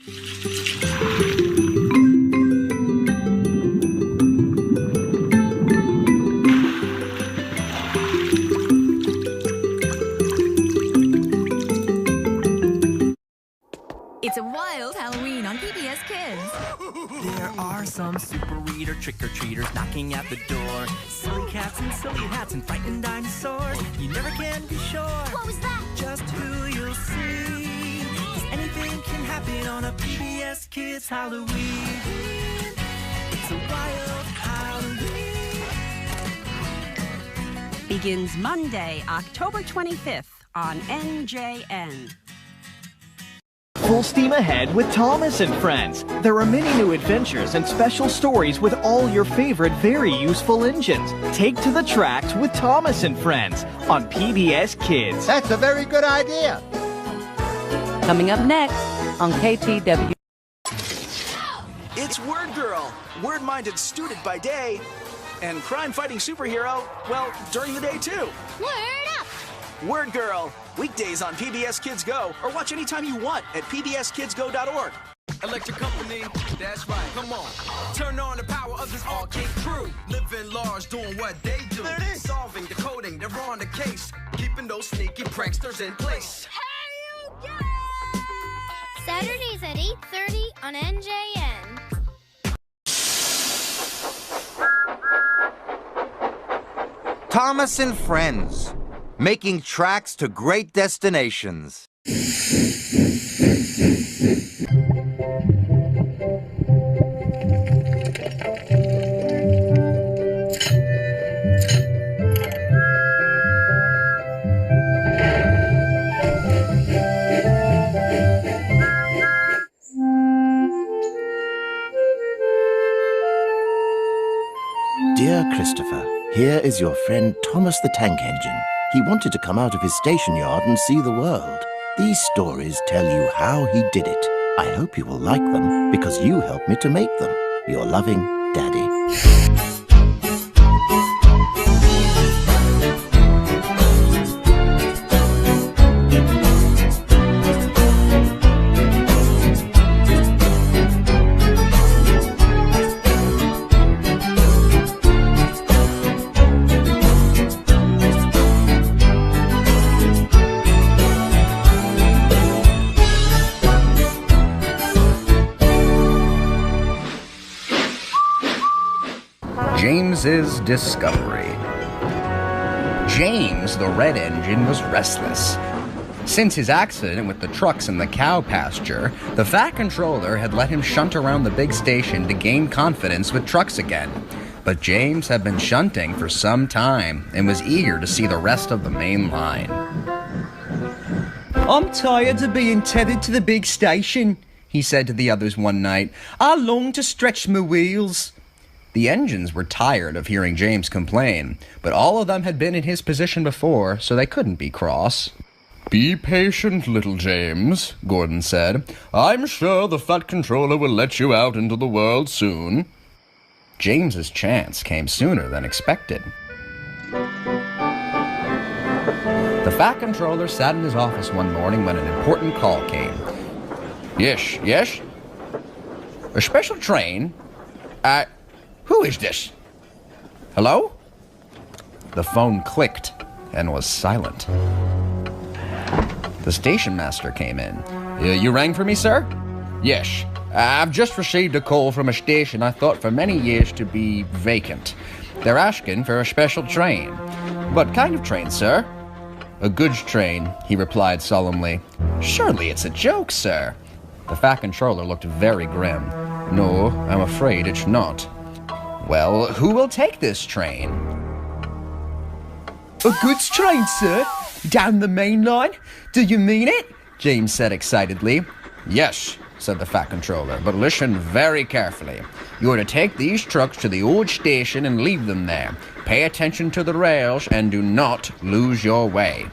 It's a wild Halloween on PBS Kids. There are some super reader trick-or-treaters knocking at the door. Silly cats and silly hats and frightened dinosaurs. You never can be sure. What was that? Just who you'll see. 'Cause anything can happen on a PBS Kids Halloween. It's a wild Halloween. Begins Monday, October 25th on NJN. Full steam ahead with Thomas and Friends. There are many new adventures and special stories with all your favorite very useful engines. Take to the tracks with Thomas and Friends on PBS Kids. That's a very good idea. Coming up next on KTW. It's Word Girl, word-minded student by day, and crime-fighting superhero, well, during the day too. Word up! Word Girl, weekdays on PBS Kids Go, or watch anytime you want at pbskidsgo.org. Electric company, that's right, come on. Turn on the power of this arcade crew. Living large, doing what they do. There it is. Solving, decoding, they're on the case. Keeping those sneaky pranksters in place. Saturdays at 8:30 on NJN. Thomas and Friends, making tracks to great destinations. Dear Christopher, here is your friend Thomas the Tank Engine. He wanted to come out of his station yard and see the world. These stories tell you how he did it. I hope you will like them because you helped me to make them. Your loving Daddy. James's discovery. James, the red engine, was restless. Since his accident with the trucks in the cow pasture, the Fat Controller had let him shunt around the big station to gain confidence with trucks again. But James had been shunting for some time and was eager to see the rest of the main line. I'm tired of being tethered to the big station, he said to the others one night. I long to stretch my wheels. The engines were tired of hearing James complain, but all of them had been in his position before, so they couldn't be cross. "Be patient, little James," Gordon said. "I'm sure the Fat Controller will let you out into the world soon." James's chance came sooner than expected. The Fat Controller sat in his office one morning when an important call came. Yes? A special train? Who is this? Hello? The phone clicked and was silent. The station master came in. You rang for me, sir? Yes. I've just received a call from a station I thought for many years to be vacant. They're asking for a special train. What kind of train, sir? A goods train, he replied solemnly. Surely it's a joke, sir. The Fat Controller looked very grim. No, I'm afraid it's not. Well, who will take this train? A goods train, sir? Down the main line? Do you mean it? James said excitedly. Yes, said the Fat Controller, but listen very carefully. You are to take these trucks to the old station and leave them there. Pay attention to the rails and do not lose your way.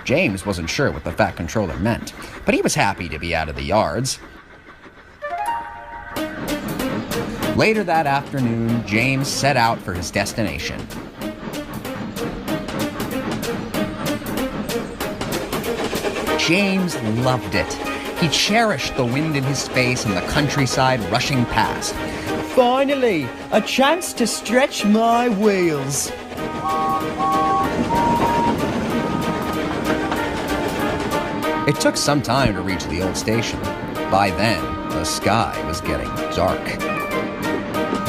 James wasn't sure what the Fat Controller meant, but he was happy to be out of the yards. Later that afternoon, James set out for his destination. James loved it. He cherished the wind in his face and the countryside rushing past. Finally, a chance to stretch my wheels. It took some time to reach the old station. By then, the sky was getting dark.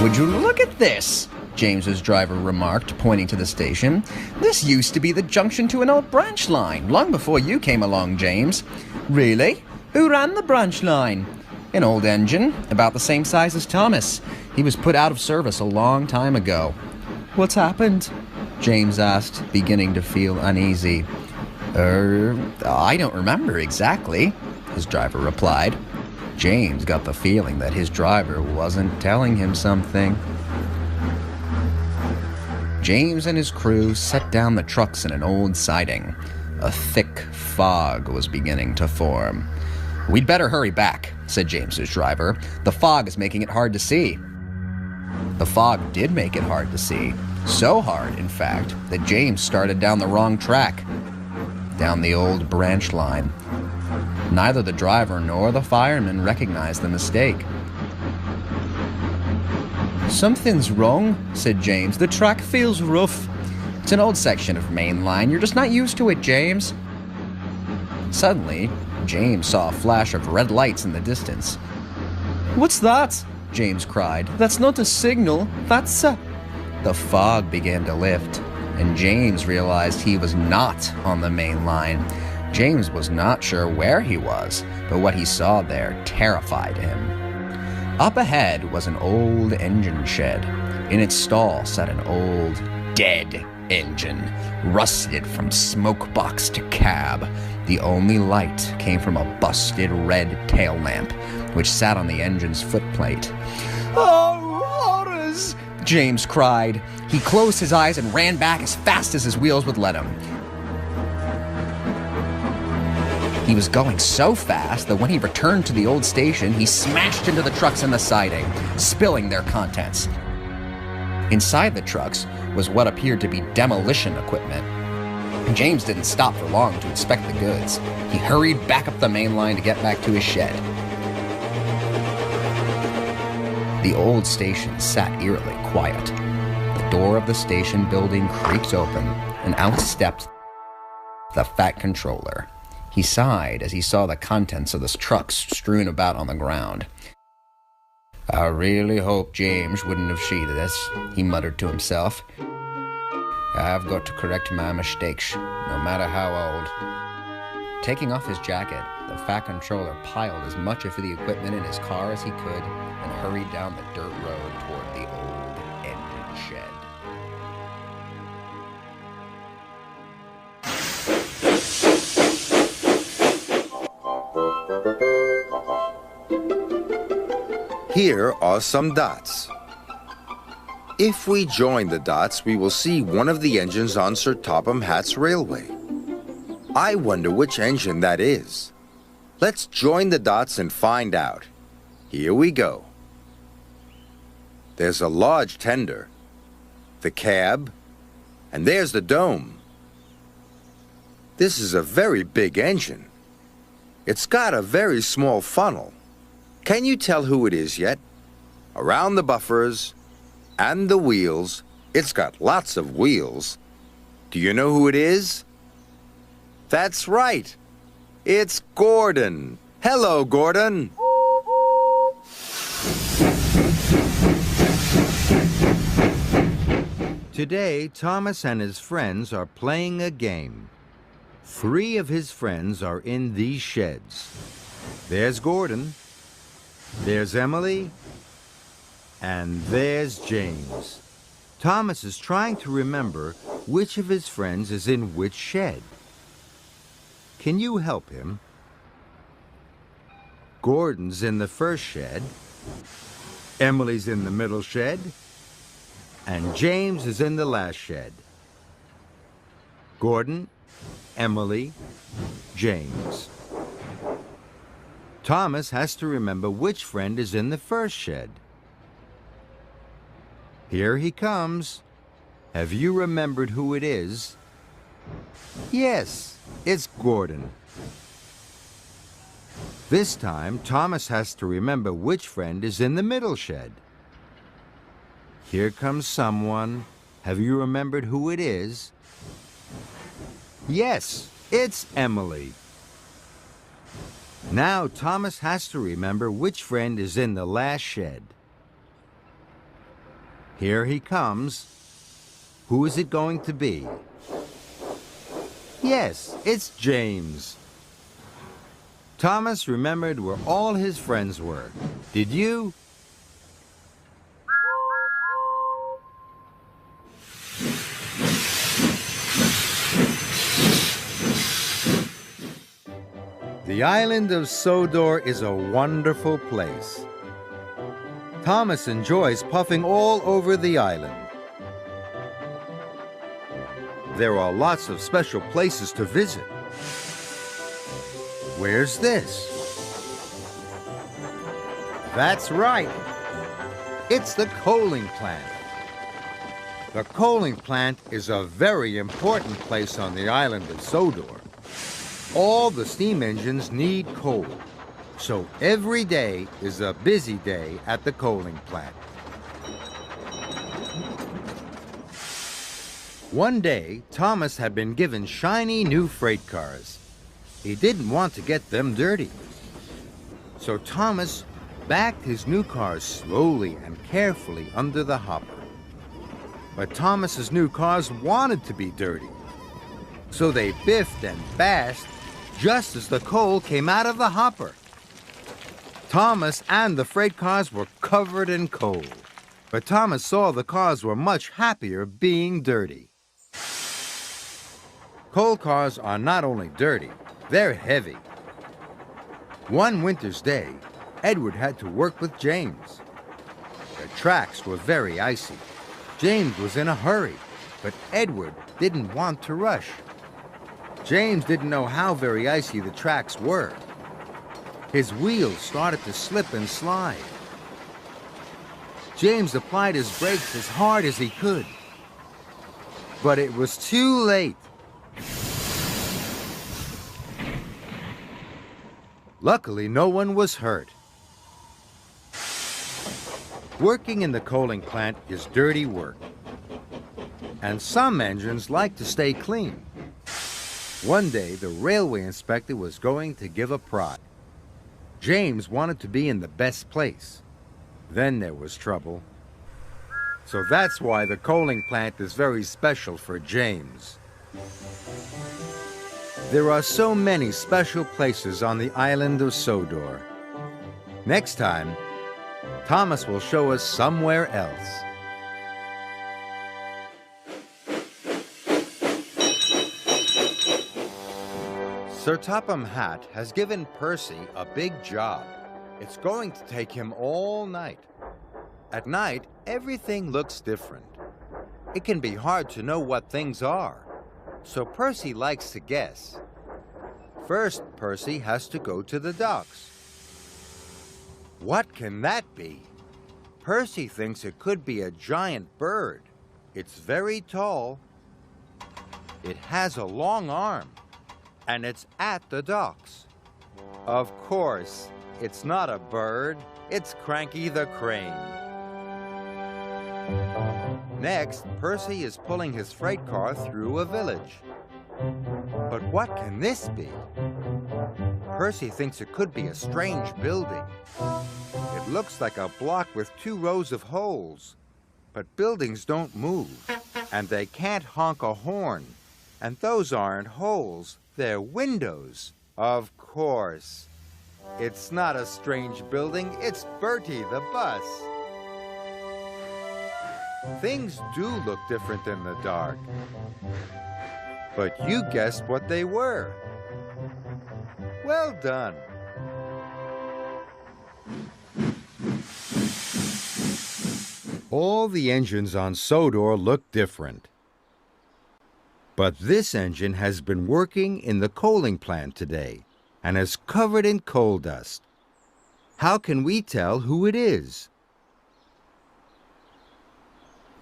"Would you look at this?" James's driver remarked, pointing to the station. "This used to be the junction to an old branch line, long before you came along, James." "Really? Who ran the branch line?" "An old engine, about the same size as Thomas. He was put out of service a long time ago." "What's happened?" James asked, beginning to feel uneasy. I don't remember exactly," his driver replied. James got the feeling that his driver wasn't telling him something. James and his crew set down the trucks in an old siding. A thick fog was beginning to form. "We'd better hurry back," said James's driver. "The fog is making it hard to see." The fog did make it hard to see. So hard, in fact, that James started down the wrong track. Down the old branch line. Neither the driver nor the fireman recognized the mistake. "Something's wrong," said James. "The track feels rough." "It's an old section of main line. You're just not used to it, James." Suddenly, James saw a flash of red lights in the distance. "What's that?" James cried. "That's not a signal. That's a..." The fog began to lift, and James realized he was not on the main line. James was not sure where he was, but what he saw there terrified him. Up ahead was an old engine shed. In its stall sat an old, dead engine, rusted from smoke box to cab. The only light came from a busted red tail lamp, which sat on the engine's footplate. "Oh, horrors!" James cried. He closed his eyes and ran back as fast as his wheels would let him. He was going so fast that when he returned to the old station, he smashed into the trucks in the siding, spilling their contents. Inside the trucks was what appeared to be demolition equipment. James didn't stop for long to inspect the goods. He hurried back up the main line to get back to his shed. The old station sat eerily quiet. The door of the station building creaked open, and out stepped the fat controller. He sighed as he saw the contents of the trucks strewn about on the ground. "I really hope James wouldn't have cheated us," he muttered to himself. "I've got to correct my mistakes, no matter how old." Taking off his jacket, the fat controller piled as much of the equipment in his car as he could and hurried down the dirt road toward the old engine shed. Here are some dots. If we join the dots, we will see one of the engines on Sir Topham Hatt's railway. I wonder which engine that is. Let's join the dots and find out. Here we go. There's a large tender, the cab, and there's the dome. This is a very big engine. It's got a very small funnel. Can you tell who it is yet? Around the buffers and the wheels, it's got lots of wheels. Do you know who it is? That's right. It's Gordon. Hello, Gordon. Today, Thomas and his friends are playing a game. 3 of his friends are in these sheds. There's Gordon, there's Emily, and there's James. Thomas is trying to remember which of his friends is in which shed. Can you help him? Gordon's in the first shed, Emily's in the middle shed, and James is in the last shed. Gordon, Emily, James. Thomas has to remember which friend is in the first shed. Here he comes. Have you remembered who it is? Yes, it's Gordon. This time, Thomas has to remember which friend is in the middle shed. Here comes someone. Have you remembered who it is? Yes, it's Emily. Now Thomas has to remember which friend is in the last shed. Here he comes. Who is it going to be? Yes, it's James. Thomas remembered where all his friends were. Did you? The island of Sodor is a wonderful place. Thomas enjoys puffing all over the island. There are lots of special places to visit. Where's this? That's right. It's the coaling plant. The coaling plant is a very important place on the island of Sodor. All the steam engines need coal, so every day is a busy day at the coaling plant. One day, Thomas had been given shiny new freight cars. He didn't want to get them dirty. So Thomas backed his new cars slowly and carefully under the hopper. But Thomas's new cars wanted to be dirty. So they biffed and bashed just as the coal came out of the hopper. Thomas and the freight cars were covered in coal. But Thomas saw the cars were much happier being dirty. Coal cars are not only dirty, they're heavy. One winter's day, Edward had to work with James. The tracks were very icy. James was in a hurry, but Edward didn't want to rush. James didn't know how very icy the tracks were. His wheels started to slip and slide. James applied his brakes as hard as he could. But it was too late. Luckily, no one was hurt. Working in the coaling plant is dirty work. And some engines like to stay clean. One day, the railway inspector was going to give a prize. James wanted to be in the best place. Then there was trouble. So that's why the coaling plant is very special for James. There are so many special places on the island of Sodor. Next time, Thomas will show us somewhere else. Sir Topham Hatt has given Percy a big job. It's going to take him all night. At night, everything looks different. It can be hard to know what things are, so Percy likes to guess. First, Percy has to go to the docks. What can that be? Percy thinks it could be a giant bird. It's very tall. It has a long arm, and it's at the docks. Of course, it's not a bird. It's Cranky the Crane. Next, Percy is pulling his freight car through a village. But what can this be? Percy thinks it could be a strange building. It looks like a block with 2 rows of holes. But buildings don't move, and they can't honk a horn. And those aren't holes, they're windows. Of course. It's not a strange building, it's Bertie the bus. Things do look different in the dark. But you guessed what they were. Well done. All the engines on Sodor look different. But this engine has been working in the coaling plant today and is covered in coal dust. How can we tell who it is?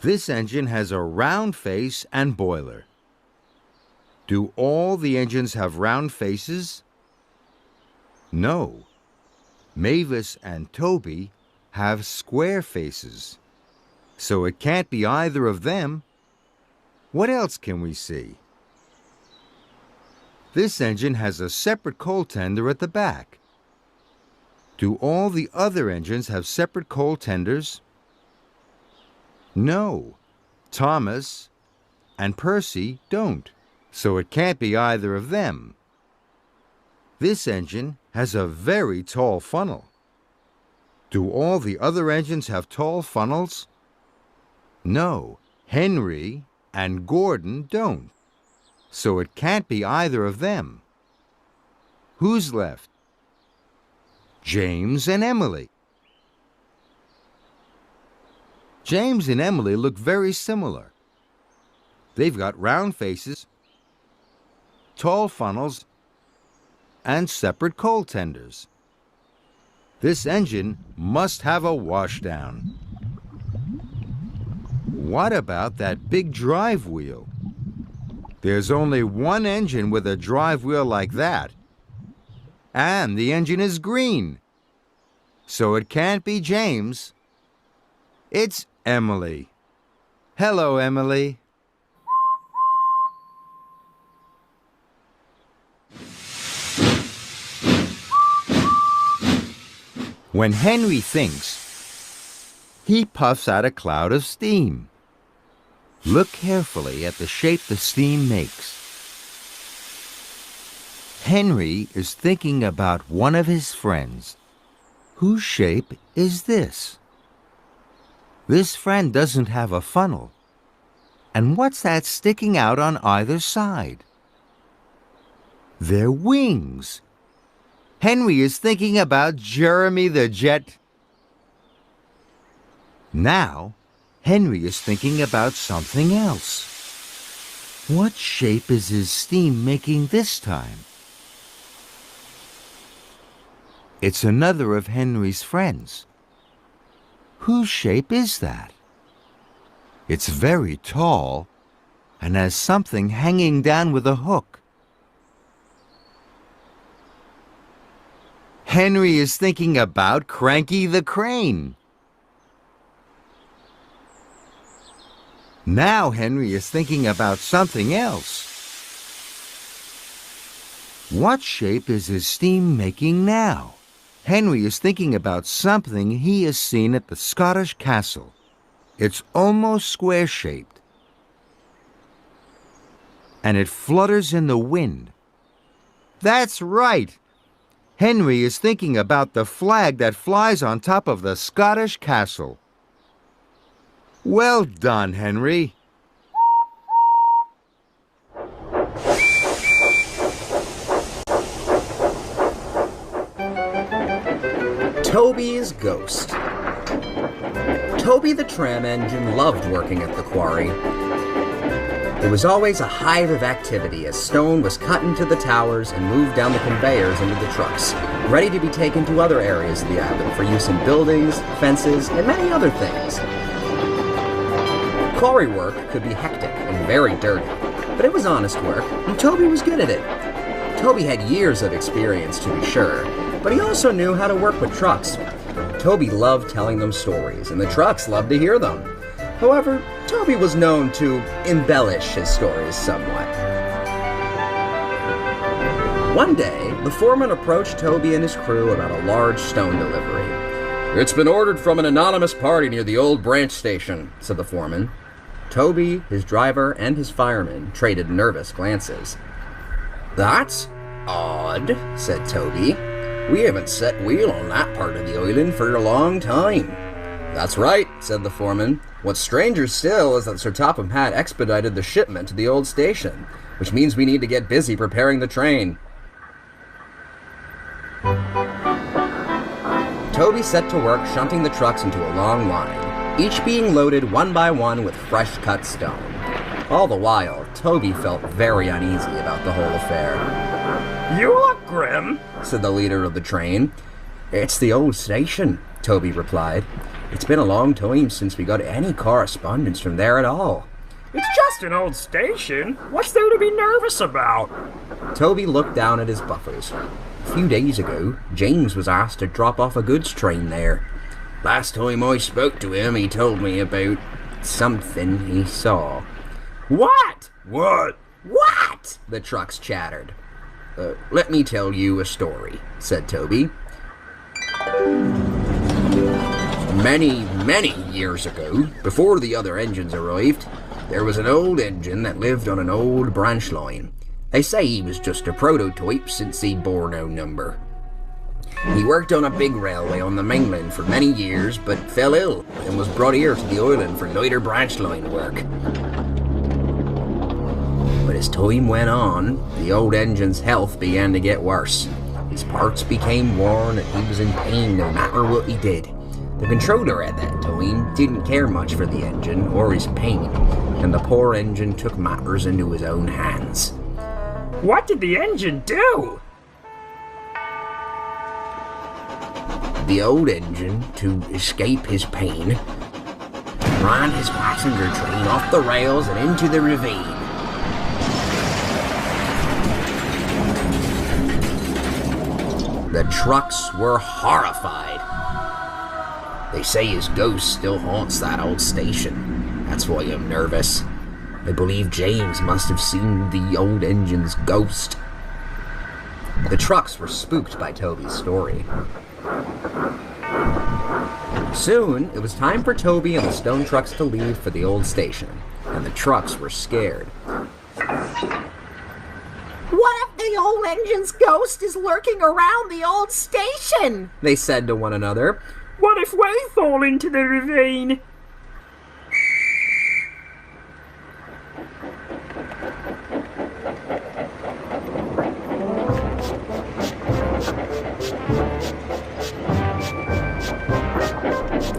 This engine has a round face and boiler. Do all the engines have round faces? No, Mavis and Toby have square faces, so it can't be either of them. What else can we see? This engine has a separate coal tender at the back. Do all the other engines have separate coal tenders? No, Thomas and Percy don't, so it can't be either of them. This engine has a very tall funnel. Do all the other engines have tall funnels? No, Henry and Gordon don't, so it can't be either of them. Who's left? James and Emily. James and Emily look very similar. They've got round faces, tall funnels, and separate coal tenders. This engine must have a washdown. What about that big drive wheel? There's only one engine with a drive wheel like that. And the engine is green. So it can't be James. It's Emily. Hello, Emily. When Henry thinks, he puffs out a cloud of steam. Look carefully at the shape the steam makes. Henry is thinking about one of his friends. Whose shape is this? This friend doesn't have a funnel. And what's that sticking out on either side? They're wings. Henry is thinking about Jeremy the Jet. Now, Henry is thinking about something else. What shape is his steam making this time? It's another of Henry's friends. Whose shape is that? It's very tall and has something hanging down with a hook. Henry is thinking about Cranky the Crane. Now Henry is thinking about something else. What shape is his steam making now? Henry is thinking about something he has seen at the Scottish castle. It's almost square-shaped. And it flutters in the wind. That's right! Henry is thinking about the flag that flies on top of the Scottish castle. Well done, Henry. Toby's Ghost. Toby the tram engine loved working at the quarry. There was always a hive of activity as stone was cut into the towers and moved down the conveyors into the trucks, ready to be taken to other areas of the island for use in buildings, fences, and many other things. Quarry work could be hectic and very dirty, but it was honest work, and Toby was good at it. Toby had years of experience, to be sure, but he also knew how to work with trucks. Toby loved telling them stories, and the trucks loved to hear them. However, Toby was known to embellish his stories somewhat. One day, the foreman approached Toby and his crew about a large stone delivery. "It's been ordered from an anonymous party near the old branch station," said the foreman. Toby, his driver, and his fireman traded nervous glances. "That's odd," said Toby. "We haven't set wheel on that part of the island for a long time." "That's right," said the foreman. "What's stranger still is that Sir Topham Hatt expedited the shipment to the old station, which means we need to get busy preparing the train." Toby set to work shunting the trucks into a long line, each being loaded one by one with fresh-cut stone. All the while, Toby felt very uneasy about the whole affair. "You look grim," said the leader of the train. "It's the old station," Toby replied. "It's been a long time since we got any correspondence from there at all." "It's just an old station. What's there to be nervous about?" Toby looked down at his buffers. A few days ago, James was asked to drop off a goods train there. Last time I spoke to him, he told me about something he saw. What? What? What? The trucks chattered. Let me tell you a story, said Toby. Many years ago, before the other engines arrived, there was an old engine that lived on an old branch line. They say he was just a prototype since he bore no number. He worked on a big railway on the mainland for many years, but fell ill and was brought here to the island for lighter branch line work. But as time went on, the old engine's health began to get worse. His parts became worn and he was in pain no matter what he did. The controller at that time didn't care much for the engine or his pain, and the poor engine took matters into his own hands. What did the engine do? The old engine, to escape his pain, ran his passenger train off the rails and into the ravine. The trucks were horrified. They say his ghost still haunts that old station. That's why I'm nervous. I believe James must have seen the old engine's ghost. The trucks were spooked by Toby's story. Soon, it was time for Toby and the stone trucks to leave for the old station, and the trucks were scared. What if the old engine's ghost is lurking around the old station? They said to one another. What if we fall into the ravine?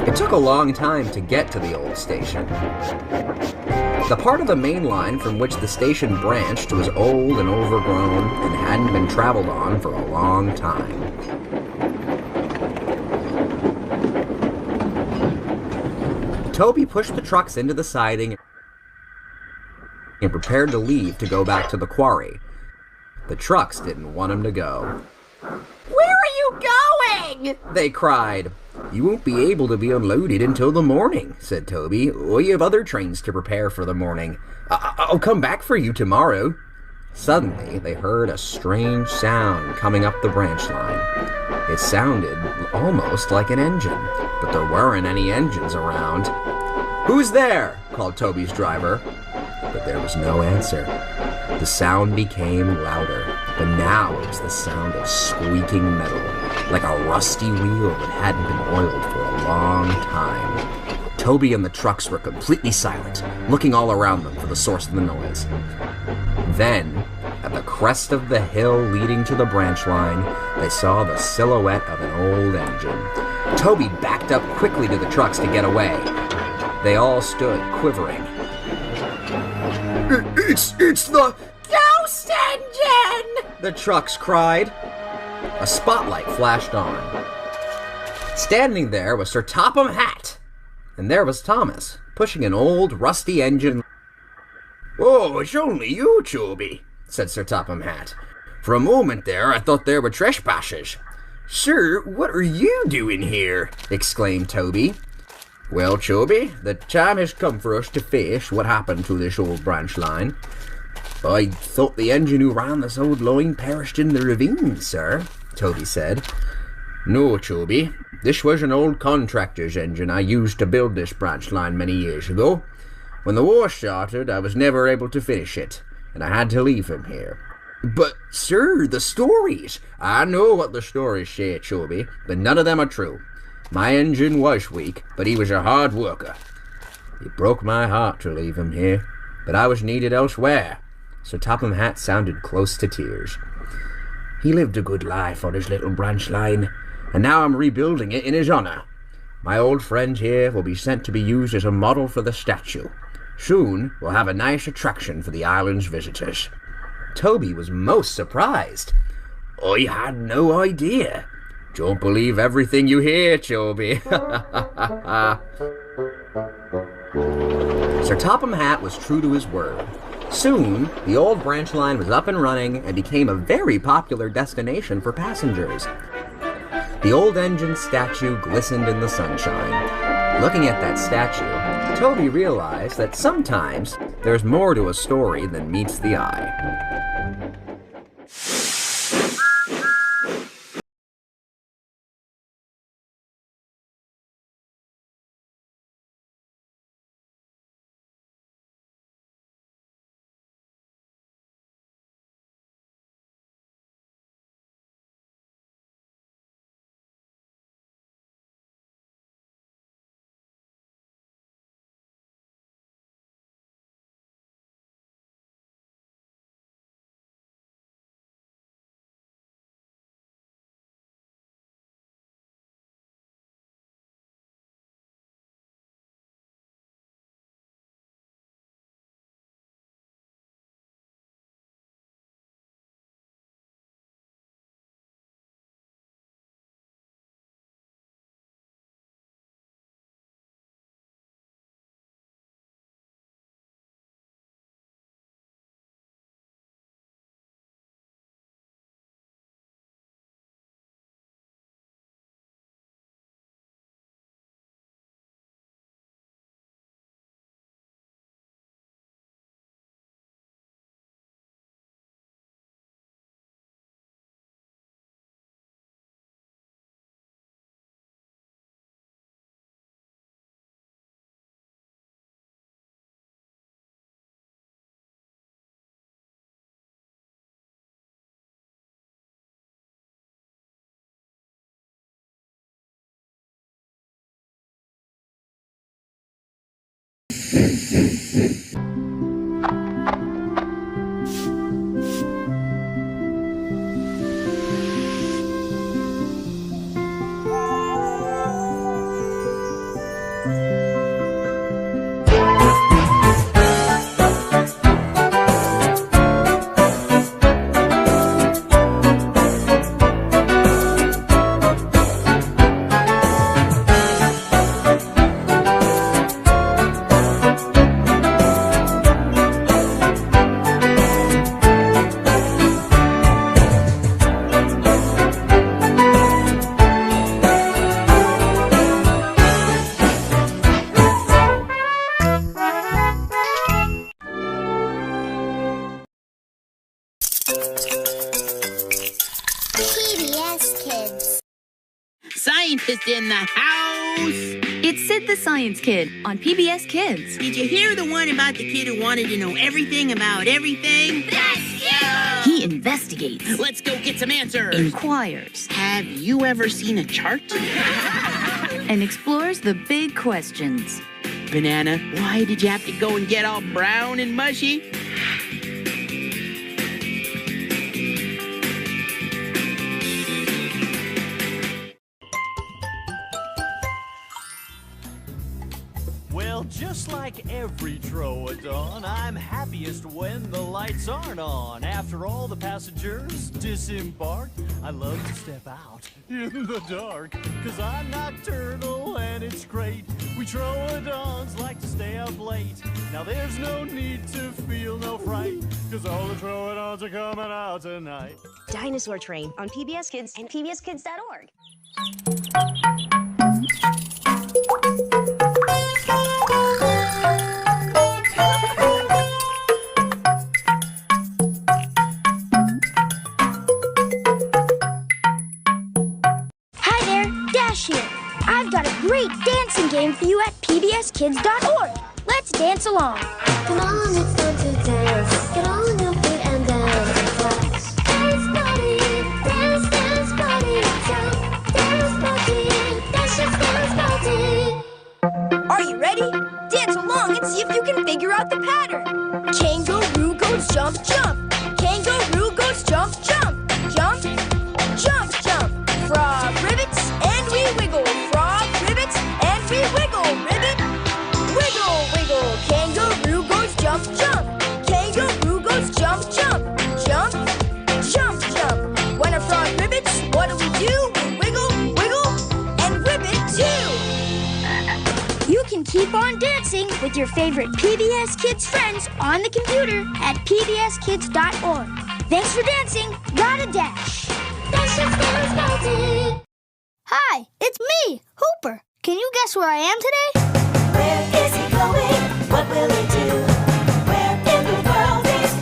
It took a long time to get to the old station. The part of the main line from which the station branched was old and overgrown and hadn't been traveled on for a long time. Toby pushed the trucks into the siding and prepared to leave to go back to the quarry. The trucks didn't want him to go. Where are you going? They cried. You won't be able to be unloaded until the morning, said Toby. We have other trains to prepare for the morning. I'll come back for you tomorrow. Suddenly, they heard a strange sound coming up the branch line. It sounded almost like an engine, but there weren't any engines around. Who's there? Called Toby's driver. But there was no answer. The sound became louder, but now it was the sound of squeaking metal, like a rusty wheel that hadn't been oiled for a long time. Toby and the trucks were completely silent, looking all around them for the source of the noise. Then, at the crest of the hill leading to the branch line, they saw the silhouette of an old engine. Toby backed up quickly to the trucks to get away. They all stood quivering. It's the ghost engine! The trucks cried. A spotlight flashed on. Standing there was Sir Topham Hatt, and there was Thomas, pushing an old rusty engine. Oh, it's only you, Toby, said Sir Topham Hatt. For a moment there, I thought there were trespassers. Sir, what are you doing here? Exclaimed Toby. Well, Toby, the time has come for us to face what happened to this old branch line. I thought the engine who ran this old line perished in the ravine, sir, Toby said. No, Toby. This was an old contractor's engine I used to build this branch line many years ago. When the war started, I was never able to finish it, and I had to leave him here. But, sir, the stories! I know what the stories say, Toby, but none of them are true. My engine was weak, but he was a hard worker. It broke my heart to leave him here, but I was needed elsewhere. Sir Topham Hatt sounded close to tears. He lived a good life on his little branch line, and now I'm rebuilding it in his honor. My old friend here will be sent to be used as a model for the statue. Soon we'll have a nice attraction for the island's visitors. Toby was most surprised. I had no idea. Don't believe everything you hear, Toby. Sir Topham Hatt was true to his word. Soon, the old branch line was up and running and became a very popular destination for passengers. The old engine statue glistened in the sunshine. Looking at that statue, Toby realized that sometimes there's more to a story than meets the eye. PBS Kids. Scientist in the house. It's Sid the Science Kid on PBS Kids. Did you hear the one about the kid who wanted to know everything about everything? That's you! He investigates. Let's go get some answers. Inquires. Have you ever seen a chart? And explores the big questions. Banana, why did you have to go and get all brown and mushy? Well, just like every Troodon, I'm happiest when the lights aren't on. After all the passengers disembark, I love to step out in the dark, 'cause I'm nocturnal and it's great. We Troodons like to stay up late. Now there's no need to feel no fright, 'cause all the Troodons are coming out tonight. Dinosaur Train on PBS Kids and PBSKids.org. Hi there, Dash here. I've got a great dancing game for you at PBSKids.org. Let's dance along. Come on, it's time to dance. Get on your feet and dance. Dance party, dance, dance party. Dance party, dance, dance party. Are you ready? Dance along and see if you can figure out the pattern. Kangaroo goes jump, jump. Kangaroo goes jump, jump. Jump, jump, jump. Frog ribbits and we wiggle. Frog ribbits and we wiggle. Ribbit, wiggle, wiggle. Kangaroo goes jump, jump. Kangaroo goes jump, jump. Jump, jump, jump. When a frog ribbits, what do? We wiggle, wiggle, and ribbit too. You can keep on dancing with your favorite PBS Kids friends on the computer at pbskids.org. Thanks for dancing. Gotta dash. Hi, it's me, Hooper. Can you guess where I am today? Where is he going? What will he do? Where in the world is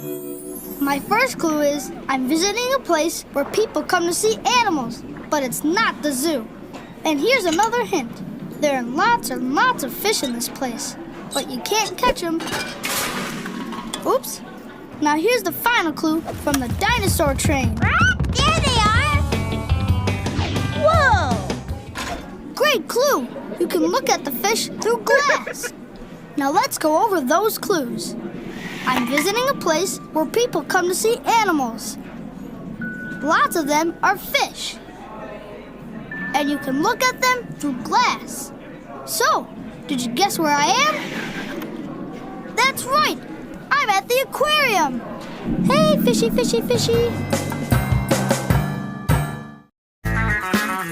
Hooper? My first clue is I'm visiting a place where people come to see animals, but it's not the zoo. And here's another hint. There are lots and lots of fish in this place, but you can't catch them. Oops. Now here's the final clue from the dinosaur train. There they are! Whoa! Great clue! You can look at the fish through glass. Now let's go over those clues. I'm visiting a place where people come to see animals. Lots of them are fish. And you can look at them through glass. So, did you guess where I am? That's right! I'm at the aquarium! Hey, fishy, fishy, fishy!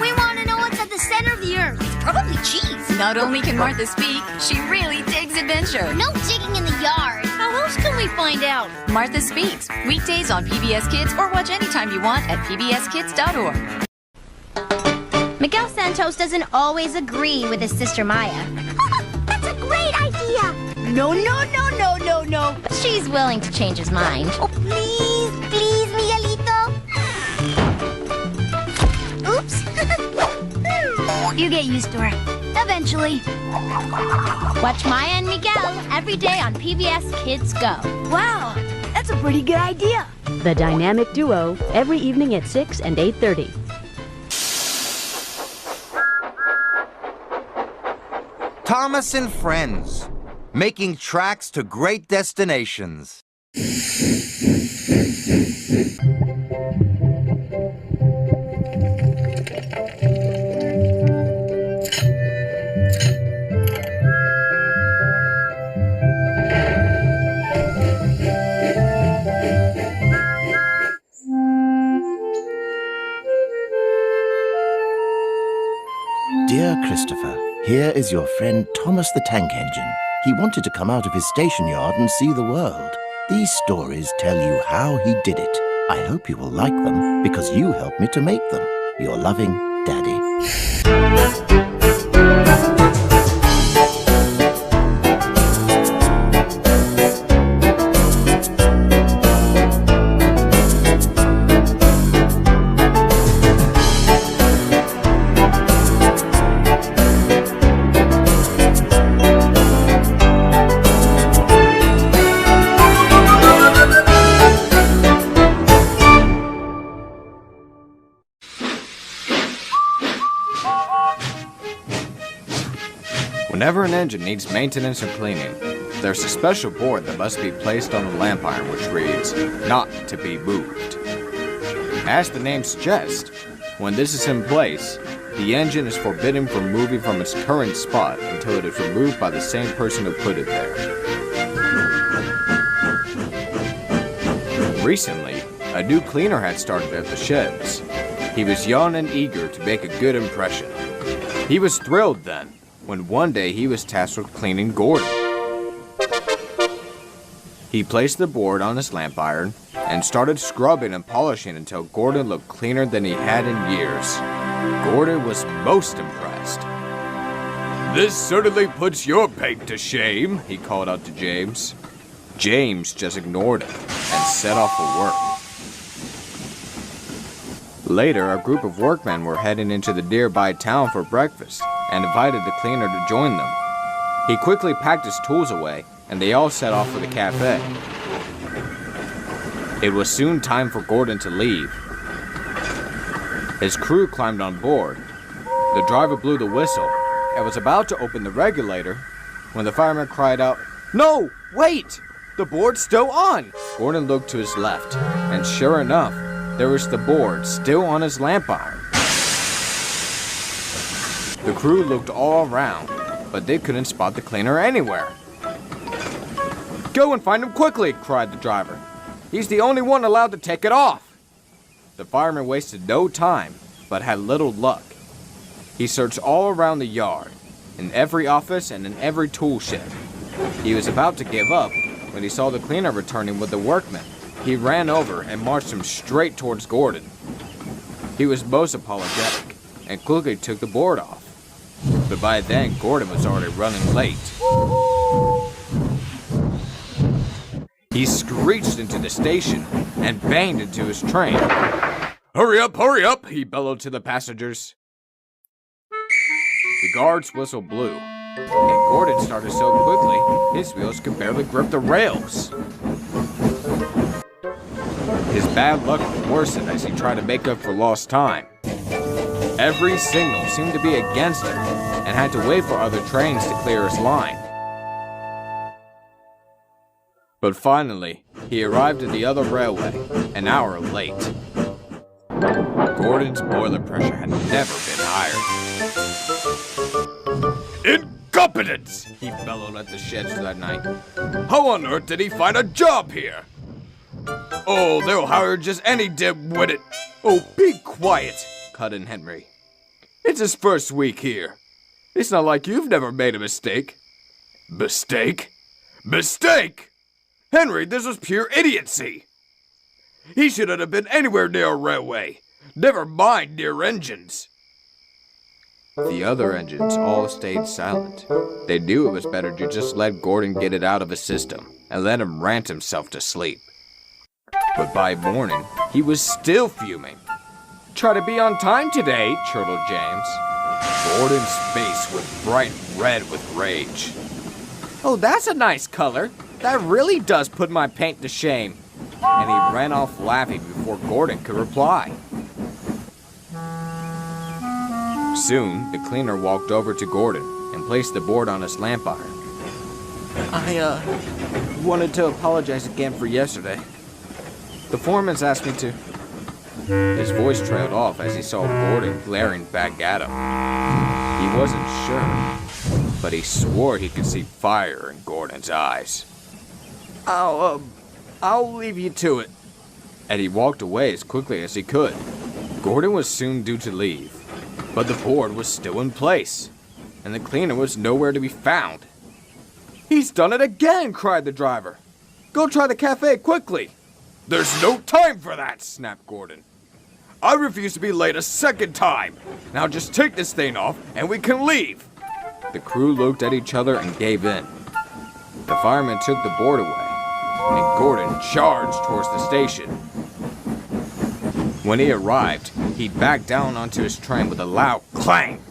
We want to know what's at the center of the earth. It's probably cheese. Not only can Martha speak, she really digs adventure. No digging in the yard. How else can we find out? Martha Speaks, weekdays on PBS Kids or watch anytime you want at pbskids.org. Miguel Santos doesn't always agree with his sister Maya. That's a great idea! No. She's willing to change his mind. Oh, please, Miguelito. Oops. You get used to her. Eventually. Watch Maya and Miguel every day on PBS Kids Go. Wow, that's a pretty good idea. The dynamic duo, every evening at 6 and 8:30. Thomas and Friends, making tracks to great destinations. Dear Christopher, here is your friend Thomas the Tank Engine. He wanted to come out of his station yard and see the world. These stories tell you how he did it. I hope you will like them because you helped me to make them. Your loving Daddy. Whenever an engine needs maintenance or cleaning, there's a special board that must be placed on the lamp iron which reads, "Not to be moved." As the name suggests, when this is in place, the engine is forbidden from moving from its current spot until it is removed by the same person who put it there. Recently, a new cleaner had started at the sheds. He was young and eager to make a good impression. He was thrilled then, when one day he was tasked with cleaning Gordon. He placed the board on his lamp iron and started scrubbing and polishing until Gordon looked cleaner than he had in years. Gordon was most impressed. "This certainly puts your paint to shame," he called out to James. James just ignored him and set off for work. Later, a group of workmen were heading into the nearby town for breakfast and invited the cleaner to join them. He quickly packed his tools away, and they all set off for the cafe. It was soon time for Gordon to leave. His crew climbed on board. The driver blew the whistle and was about to open the regulator when the fireman cried out, "No, wait! The board's still on!" Gordon looked to his left, and sure enough, there was the board still on his lamp iron. The crew looked all around, but they couldn't spot the cleaner anywhere. "Go and find him quickly," cried the driver. "He's the only one allowed to take it off." The fireman wasted no time, but had little luck. He searched all around the yard. in every office and in every tool shed. He was about to give up when he saw the cleaner returning with the workmen. He ran over and marched him straight towards Gordon. He was most apologetic and quickly took the board off. But by then, Gordon was already running late. He screeched into the station and banged into his train. Hurry up, he bellowed to the passengers. The guard's whistle blew, and Gordon started so quickly, his wheels could barely grip the rails. His bad luck worsened as he tried to make up for lost time. Every signal seemed to be against him, and had to wait for other trains to clear his line. But finally, he arrived at the other railway, an hour late. Gordon's boiler pressure had never been higher. Incompetence! He bellowed at the sheds that night. How on earth did he find a job here? Oh, they'll hire just any dim-witted. Oh, be quiet, cut in Henry. It's his first week here. It's not like you've never made a mistake. Mistake? Mistake? Henry, this was pure idiocy. He shouldn't have been anywhere near a railway. Never mind near engines. The other engines all stayed silent. They knew it was better to just let Gordon get it out of his system and let him rant himself to sleep. But by morning, he was still fuming. Try to be on time today, chortled James. Gordon's face was bright red with rage. Oh, that's a nice color. That really does put my paint to shame. And he ran off laughing before Gordon could reply. Soon, the cleaner walked over to Gordon and placed the board on his lamp iron. I wanted to apologize again for yesterday. The foreman's asked me to. His voice trailed off as he saw Gordon glaring back at him. He wasn't sure, but he swore he could see fire in Gordon's eyes. I'll leave you to it. And he walked away as quickly as he could. Gordon was soon due to leave, but the board was still in place, and the cleaner was nowhere to be found. He's done it again, cried the driver. Go try the cafe quickly. There's no time for that, snapped Gordon. I refuse to be late a second time. Now just take this thing off and we can leave. The crew looked at each other and gave in. The fireman took the board away, and Gordon charged towards the station. When he arrived, he backed down onto his train with a loud clang.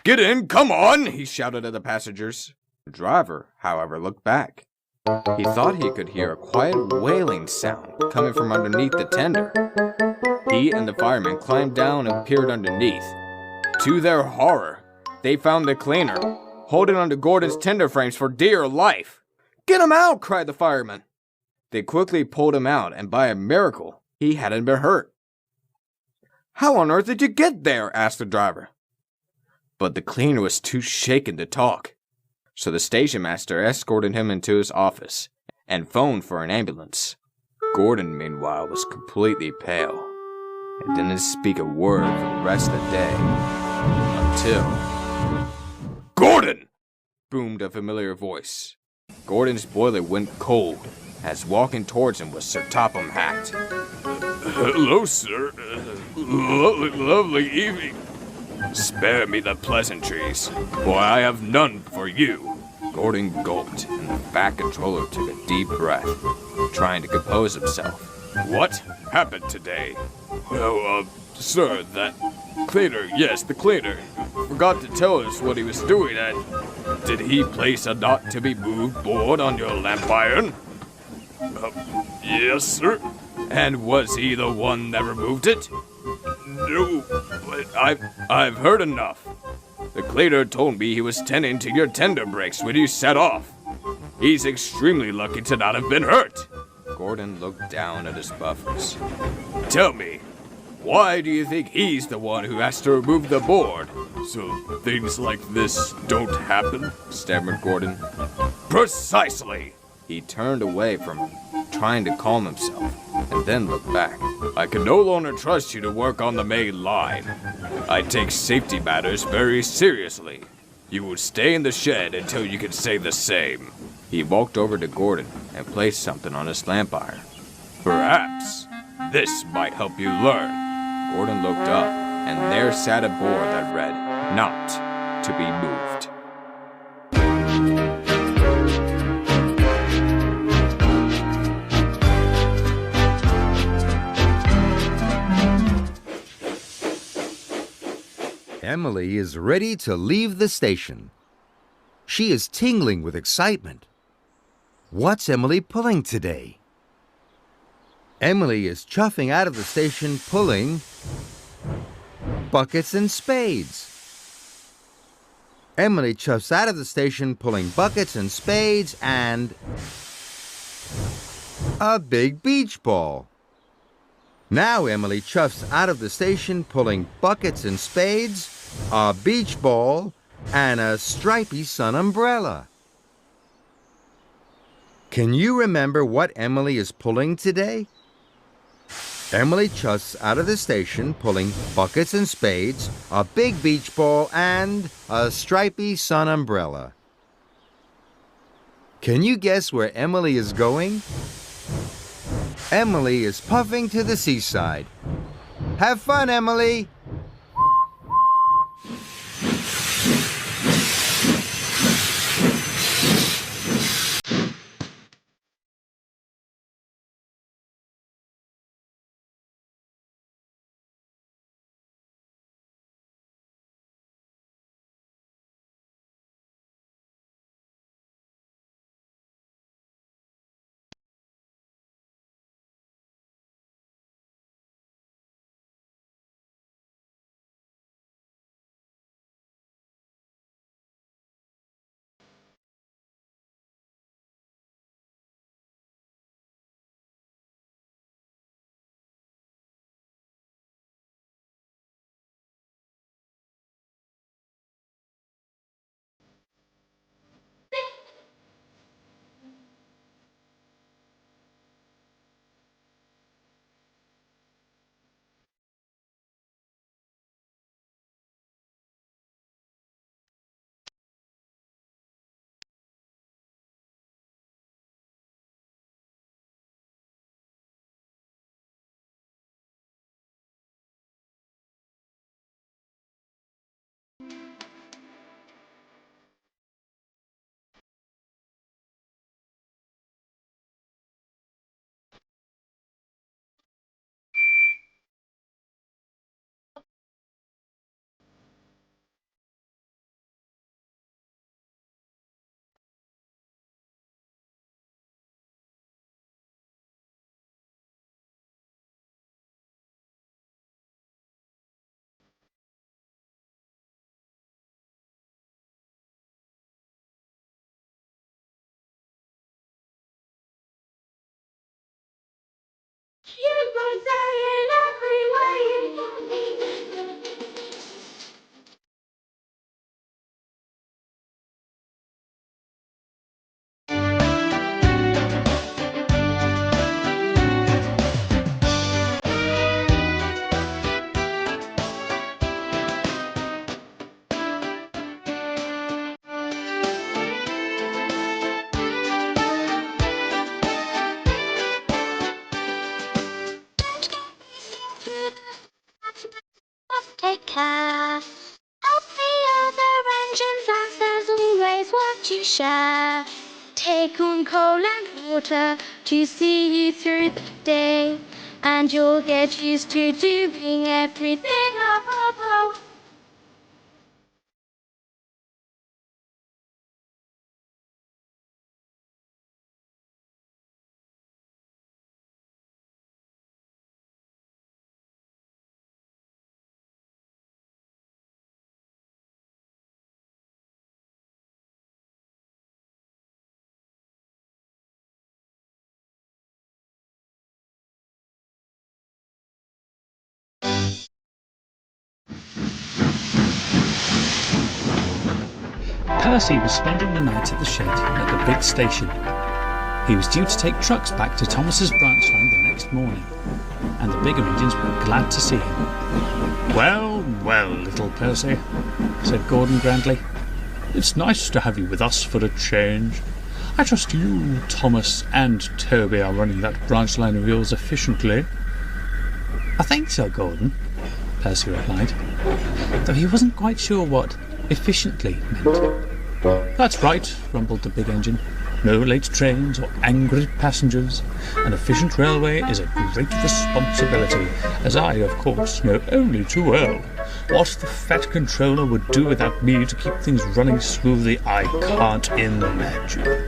Get in, come on, he shouted at the passengers. The driver, however, looked back. He thought he could hear a quiet wailing sound coming from underneath the tender. He and the fireman climbed down and peered underneath. To their horror, they found the cleaner, holding onto Gordon's tender frames for dear life. Get him out, cried the fireman. They quickly pulled him out, and by a miracle, he hadn't been hurt. How on earth did you get there? Asked the driver. But the cleaner was too shaken to talk. So the station master escorted him into his office and phoned for an ambulance. Gordon, meanwhile, was completely pale and didn't speak a word for the rest of the day until... Gordon! Boomed a familiar voice. Gordon's boiler went cold as walking towards him was Sir Topham Hatt. Hello, sir. Lovely evening. Spare me the pleasantries, for I have none for you. Gordon gulped, and the Fat Controller took a deep breath, trying to compose himself. What happened today? Well, sir, that cleaner, yes, the cleaner, forgot to tell us what he was doing, and did he place a not-to-be-moved board on your lamp iron? Yes, sir. And was he the one that removed it? No, but I've heard enough. The cleaner told me he was tending to your tender brakes when you set off. He's extremely lucky to not have been hurt. Gordon looked down at his buffers. Tell me, why do you think he's the one who has to remove the board? So things like this don't happen? Stammered Gordon. Precisely! He turned away from him, trying to calm himself, and then looked back. I can no longer trust you to work on the main line. I take safety matters very seriously. You will stay in the shed until you can say the same. He walked over to Gordon and placed something on his lamp iron. Perhaps this might help you learn. Gordon looked up, and there sat a board that read, "Not to be moved." Emily is ready to leave the station. She is tingling with excitement. What's Emily pulling today? Emily is chuffing out of the station pulling buckets and spades. Emily chuffs out of the station pulling buckets and spades and a big beach ball. Now Emily chuffs out of the station pulling buckets and spades, a beach ball, and a stripy sun umbrella. Can you remember what Emily is pulling today? Emily chuffs out of the station pulling buckets and spades, a big beach ball, and a stripy sun umbrella. Can you guess where Emily is going? Emily is puffing to the seaside. Have fun, Emily! Take care of the other engines as there's always work to share. Take on coal and water to see you through the day, and you'll get used to doing everything up above. Percy was spending the night at the shed at the big station. He was due to take trucks back to Thomas's branch line the next morning, and the bigger engines were glad to see him. "Well, well, little Percy," said Gordon grandly. It's nice to have you with us for a change. I trust you, Thomas, and Toby are running that branch line of yours efficiently. I think so, Gordon, Percy replied, though he wasn't quite sure what efficiently meant. That's right, rumbled the big engine. No late trains or angry passengers. An efficient railway is a great responsibility, as I, of course, know only too well. What the Fat Controller would do without me to keep things running smoothly, I can't imagine.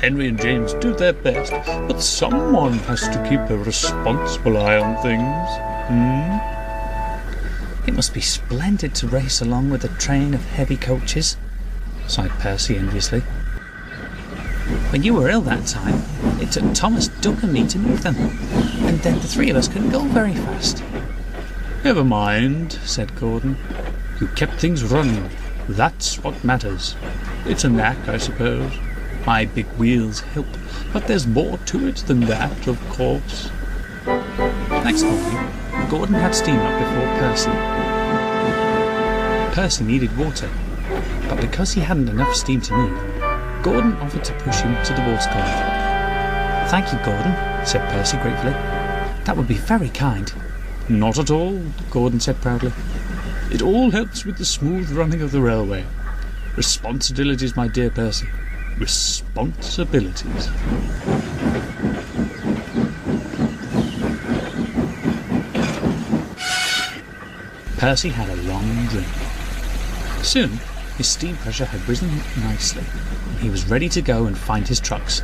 Henry and James do their best, but someone has to keep a responsible eye on things. It must be splendid to race along with a train of heavy coaches, sighed Percy enviously. When you were ill that time, it took Thomas, Duck and me to move them, and then the three of us couldn't go very fast. Never mind, said Gordon. You kept things running. That's what matters. It's a knack, I suppose. My big wheels help, but there's more to it than that, of course. Next morning, Gordon had steam up before Percy. Percy needed water, but because he hadn't enough steam to move, Gordon offered to push him to the water column. Thank you, Gordon, said Percy gratefully. That would be very kind. Not at all, Gordon said proudly. It all helps with the smooth running of the railway. Responsibilities, my dear Percy. Responsibilities. Percy had a long drink. Soon, his steam pressure had risen nicely, and he was ready to go and find his trucks.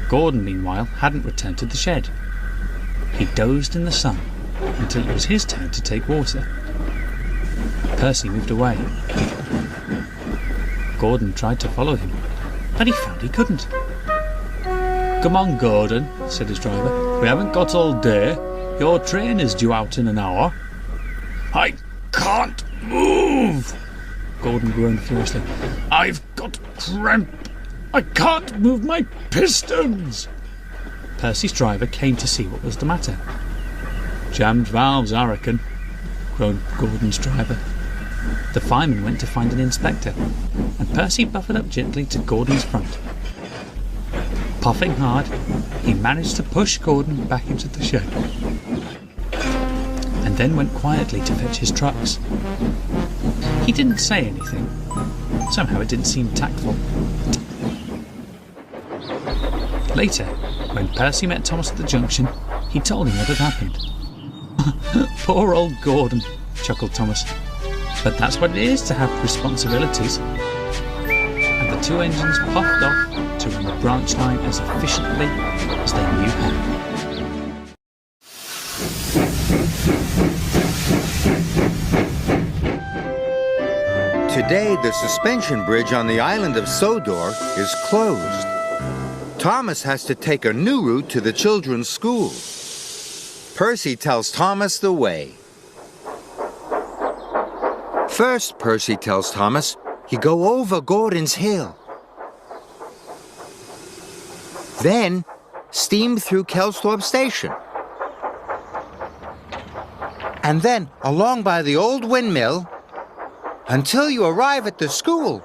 Gordon, meanwhile, hadn't returned to the shed. He dozed in the sun until it was his turn to take water. Percy moved away. Gordon tried to follow him, but he found he couldn't. Come on, Gordon, said his driver. We haven't got all day. Your train is due out in an hour. I can't move, Gordon groaned furiously. I've got cramp. I can't move my pistons. Percy's driver came to see what was the matter. Jammed valves, I reckon, groaned Gordon's driver. The fireman went to find an inspector, and Percy buffered up gently to Gordon's front. Puffing hard, he managed to push Gordon back into the shed, and then went quietly to fetch his trucks. He didn't say anything. Somehow it didn't seem tactful. Later, when Percy met Thomas at the junction, he told him what had happened. Poor old Gordon, chuckled Thomas. But that's what it is to have responsibilities. And the two engines puffed off to run the branch line as efficiently as they knew how. Today, the suspension bridge on the island of Sodor is closed. Thomas has to take a new route to the children's school. Percy tells Thomas the way. First, Percy tells Thomas, you go over Gordon's Hill. Then, steam through Kelsthorpe Station. And then, along by the old windmill, until you arrive at the school.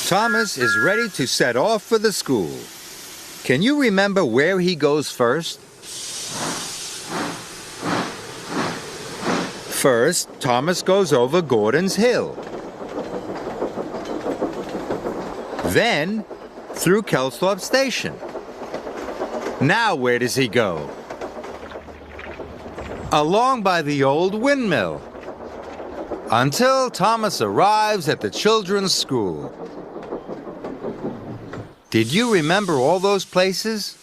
Thomas is ready to set off for the school. Can you remember where he goes first? First, Thomas goes over Gordon's Hill. Then, through Kelsthorpe Station. Now where does he go? Along by the old windmill. Until Thomas arrives at the children's school. Did you remember all those places?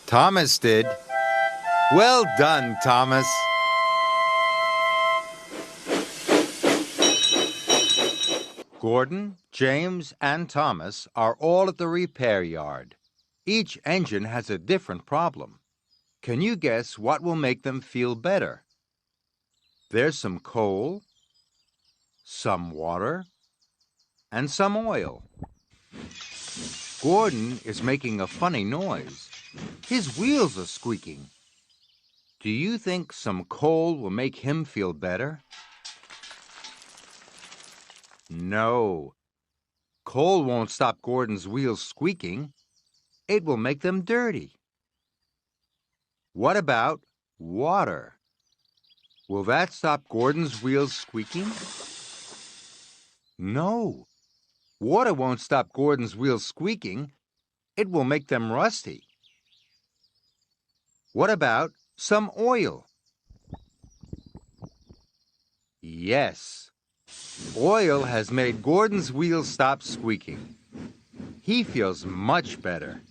Thomas did. Well done, Thomas. Gordon, James, and Thomas are all at the repair yard. Each engine has a different problem. Can you guess what will make them feel better? There's some coal, some water, and some oil. Gordon is making a funny noise. His wheels are squeaking. Do you think some coal will make him feel better? No. Coal won't stop Gordon's wheels squeaking. It will make them dirty. What about water? Will that stop Gordon's wheels squeaking? No. Water won't stop Gordon's wheels squeaking. It will make them rusty. What about some oil? Yes. Oil has made Gordon's wheels stop squeaking. He feels much better.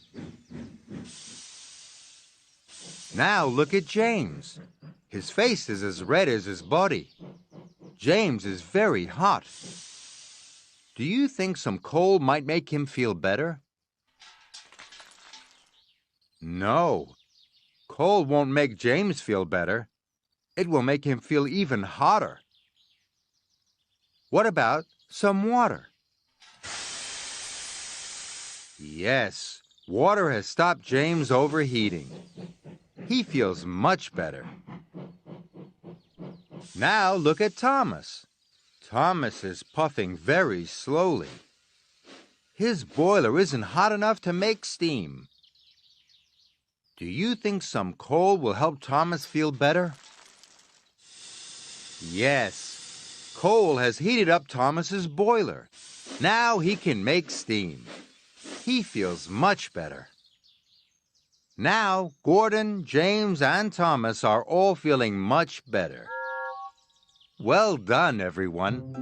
Now look at James. His face is as red as his body. James is very hot. Do you think some coal might make him feel better? No. Coal won't make James feel better. It will make him feel even hotter. What about some water? Yes, water has stopped James overheating. He feels much better. Now look at Thomas. Thomas is puffing very slowly. His boiler isn't hot enough to make steam. Do you think some coal will help Thomas feel better? Yes. Coal has heated up Thomas's boiler. Now he can make steam. He feels much better. Now, Gordon, James, and Thomas are all feeling much better. Well done, everyone.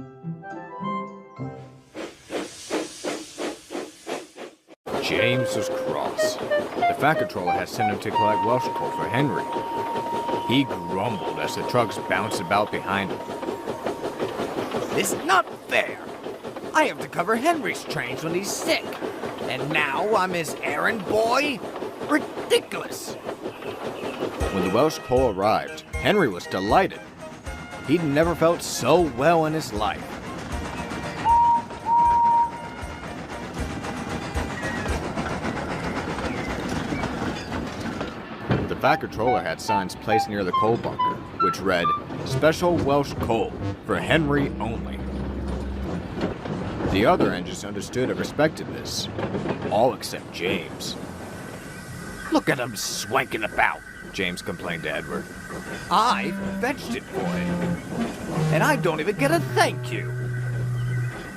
James was cross. The fat controller had sent him to collect Welsh coal for Henry. He grumbled as the trucks bounced about behind him. This is not fair. I have to cover Henry's trains when he's sick. And now I'm his errand boy? Ridiculous. When the Welsh coal arrived, Henry was delighted. He'd never felt so well in his life. The fat controller had signs placed near the coal bunker, which read, "Special Welsh coal, for Henry only." The other engines understood and respected this, all except James. Look at him swanking about, James complained to Edward. I fetched it for him. And I don't even get a thank you.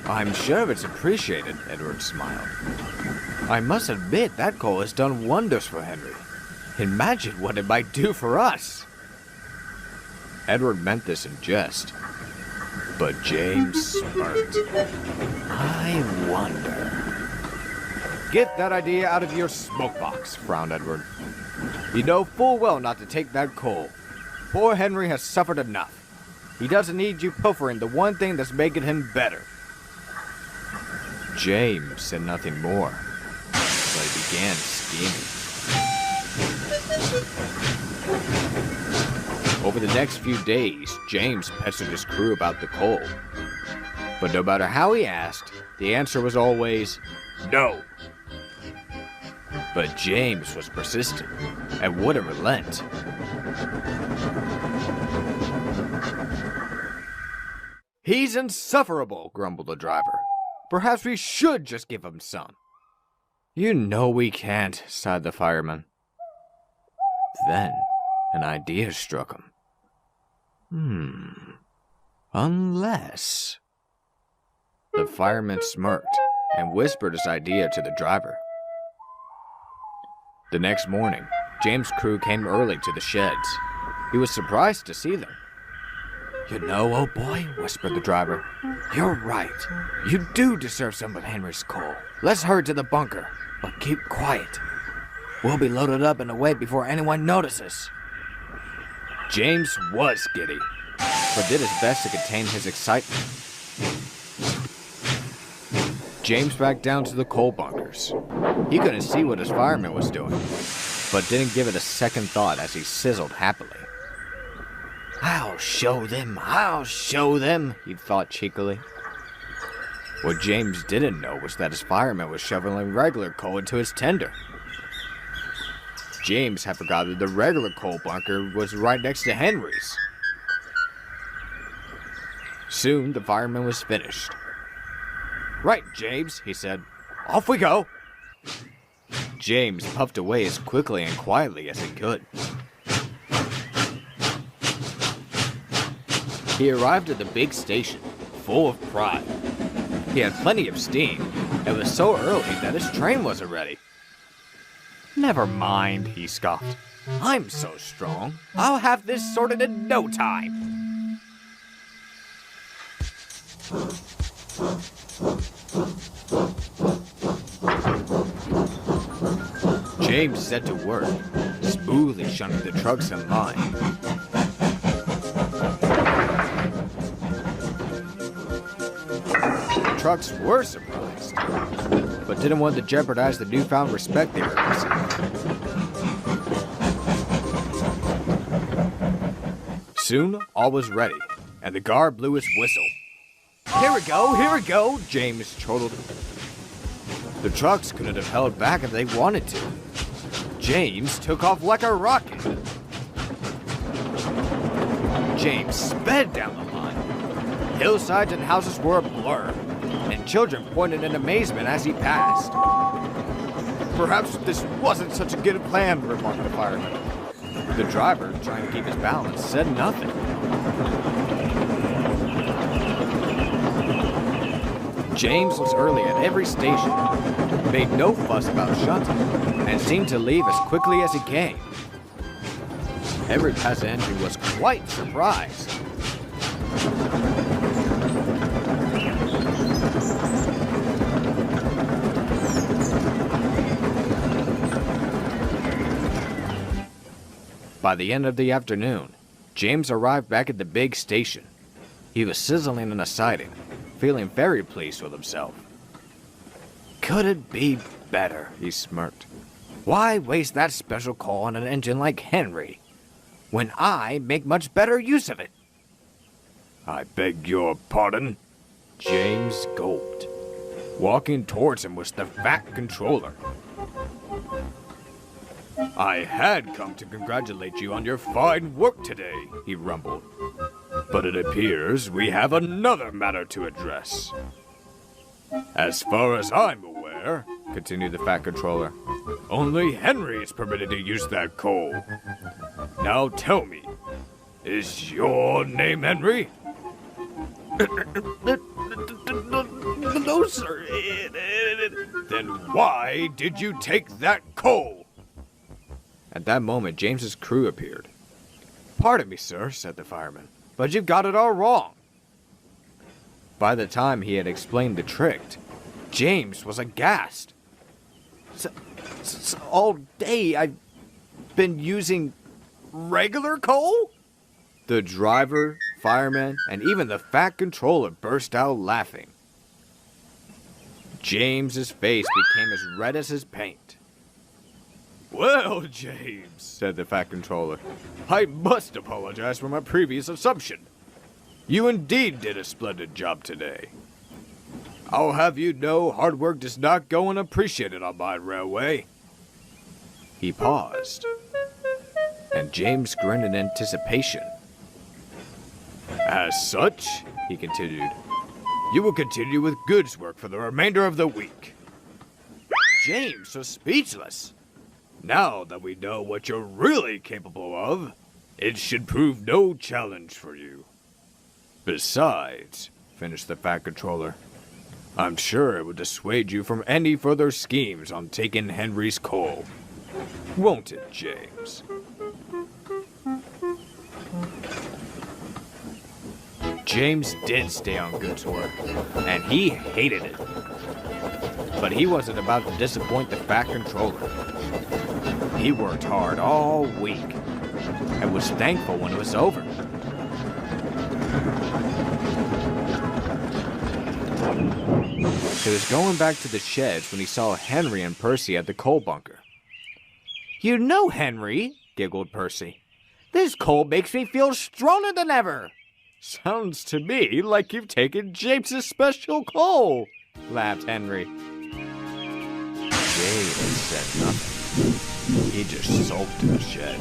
I'm sure it's appreciated, Edward smiled. I must admit that coal has done wonders for Henry. Imagine what it might do for us. Edward meant this in jest, but James smirked. I wonder. Get that idea out of your smoke box, frowned Edward. You know full well not to take that coal. Poor Henry has suffered enough. He doesn't need you pilfering the one thing that's making him better. James said nothing more, but he began scheming. Over the next few days, James pestered his crew about the coal. But no matter how he asked, the answer was always no. But James was persistent and wouldn't relent. He's insufferable, grumbled the driver. Perhaps we should just give him some. You know we can't, sighed the fireman. Then an idea struck him. Unless... The fireman smirked and whispered his idea to the driver. The next morning, James' crew came early to the sheds. He was surprised to see them. You know, old boy, whispered the driver, you're right. You do deserve some of Henry's coal. Let's hurry to the bunker, but keep quiet. We'll be loaded up and away before anyone notices. James was giddy, but did his best to contain his excitement. James backed down to the coal bunkers. He couldn't see what his fireman was doing, but didn't give it a second thought as he sizzled happily. I'll show them, he thought cheekily. What James didn't know was that his fireman was shoveling regular coal into his tender. James had forgotten that the regular coal bunker was right next to Henry's. Soon the fireman was finished. Right, James, he said. Off we go. James puffed away as quickly and quietly as he could. He arrived at the big station, full of pride. He had plenty of steam. It was so early that his train wasn't ready. Never mind, he scoffed. I'm so strong, I'll have this sorted in no time. James set to work, smoothly shunting the trucks in line. The trucks were surprised, but didn't want to jeopardize the newfound respect they were receiving. Soon, all was ready, and the guard blew his whistle. Here we go, James chortled. The trucks couldn't have held back if they wanted to. James took off like a rocket. James sped down the line. Hillsides and houses were a blur, and children pointed in amazement as he passed. Perhaps this wasn't such a good plan, remarked the fireman. The driver, trying to keep his balance, said nothing. James was early at every station, made no fuss about shunting, and seemed to leave as quickly as he came. Every passenger was quite surprised. By the end of the afternoon, James arrived back at the big station. He was sizzling in a siding, feeling very pleased with himself. Could it be better, he smirked. Why waste that special coal on an engine like Henry, when I make much better use of it? I beg your pardon? James gulped. Walking towards him was the fat controller. I had come to congratulate you on your fine work today, he rumbled. But it appears we have another matter to address. As far as I'm aware, continued the fat controller, only Henry is permitted to use that coal. Now tell me, is your name Henry? No, sir. Then why did you take that coal? At that moment, James's crew appeared. Pardon me, sir, said the fireman, but you've got it all wrong. By the time he had explained the trick, James was aghast. So all day I've been using regular coal? The driver, fireman, and even the fat controller burst out laughing. James's face became as red as his paint. Well, James, said the fat controller, I must apologize for my previous assumption. You indeed did a splendid job today. I'll have you know hard work does not go unappreciated on my railway. He paused, and James grinned in anticipation. As such, he continued, you will continue with goods work for the remainder of the week. James was speechless. Now that we know what you're really capable of, it should prove no challenge for you. Besides, finished the fat controller, I'm sure it would dissuade you from any further schemes on taking Henry's coal. Won't it, James? James did stay on goods work, and he hated it. But he wasn't about to disappoint the fat controller. He worked hard all week and was thankful when it was over. He was going back to the sheds when he saw Henry and Percy at the coal bunker. You know, Henry, giggled Percy, this coal makes me feel stronger than ever. Sounds to me like you've taken James's special coal, laughed Henry. James said nothing. He just sulked in the shed.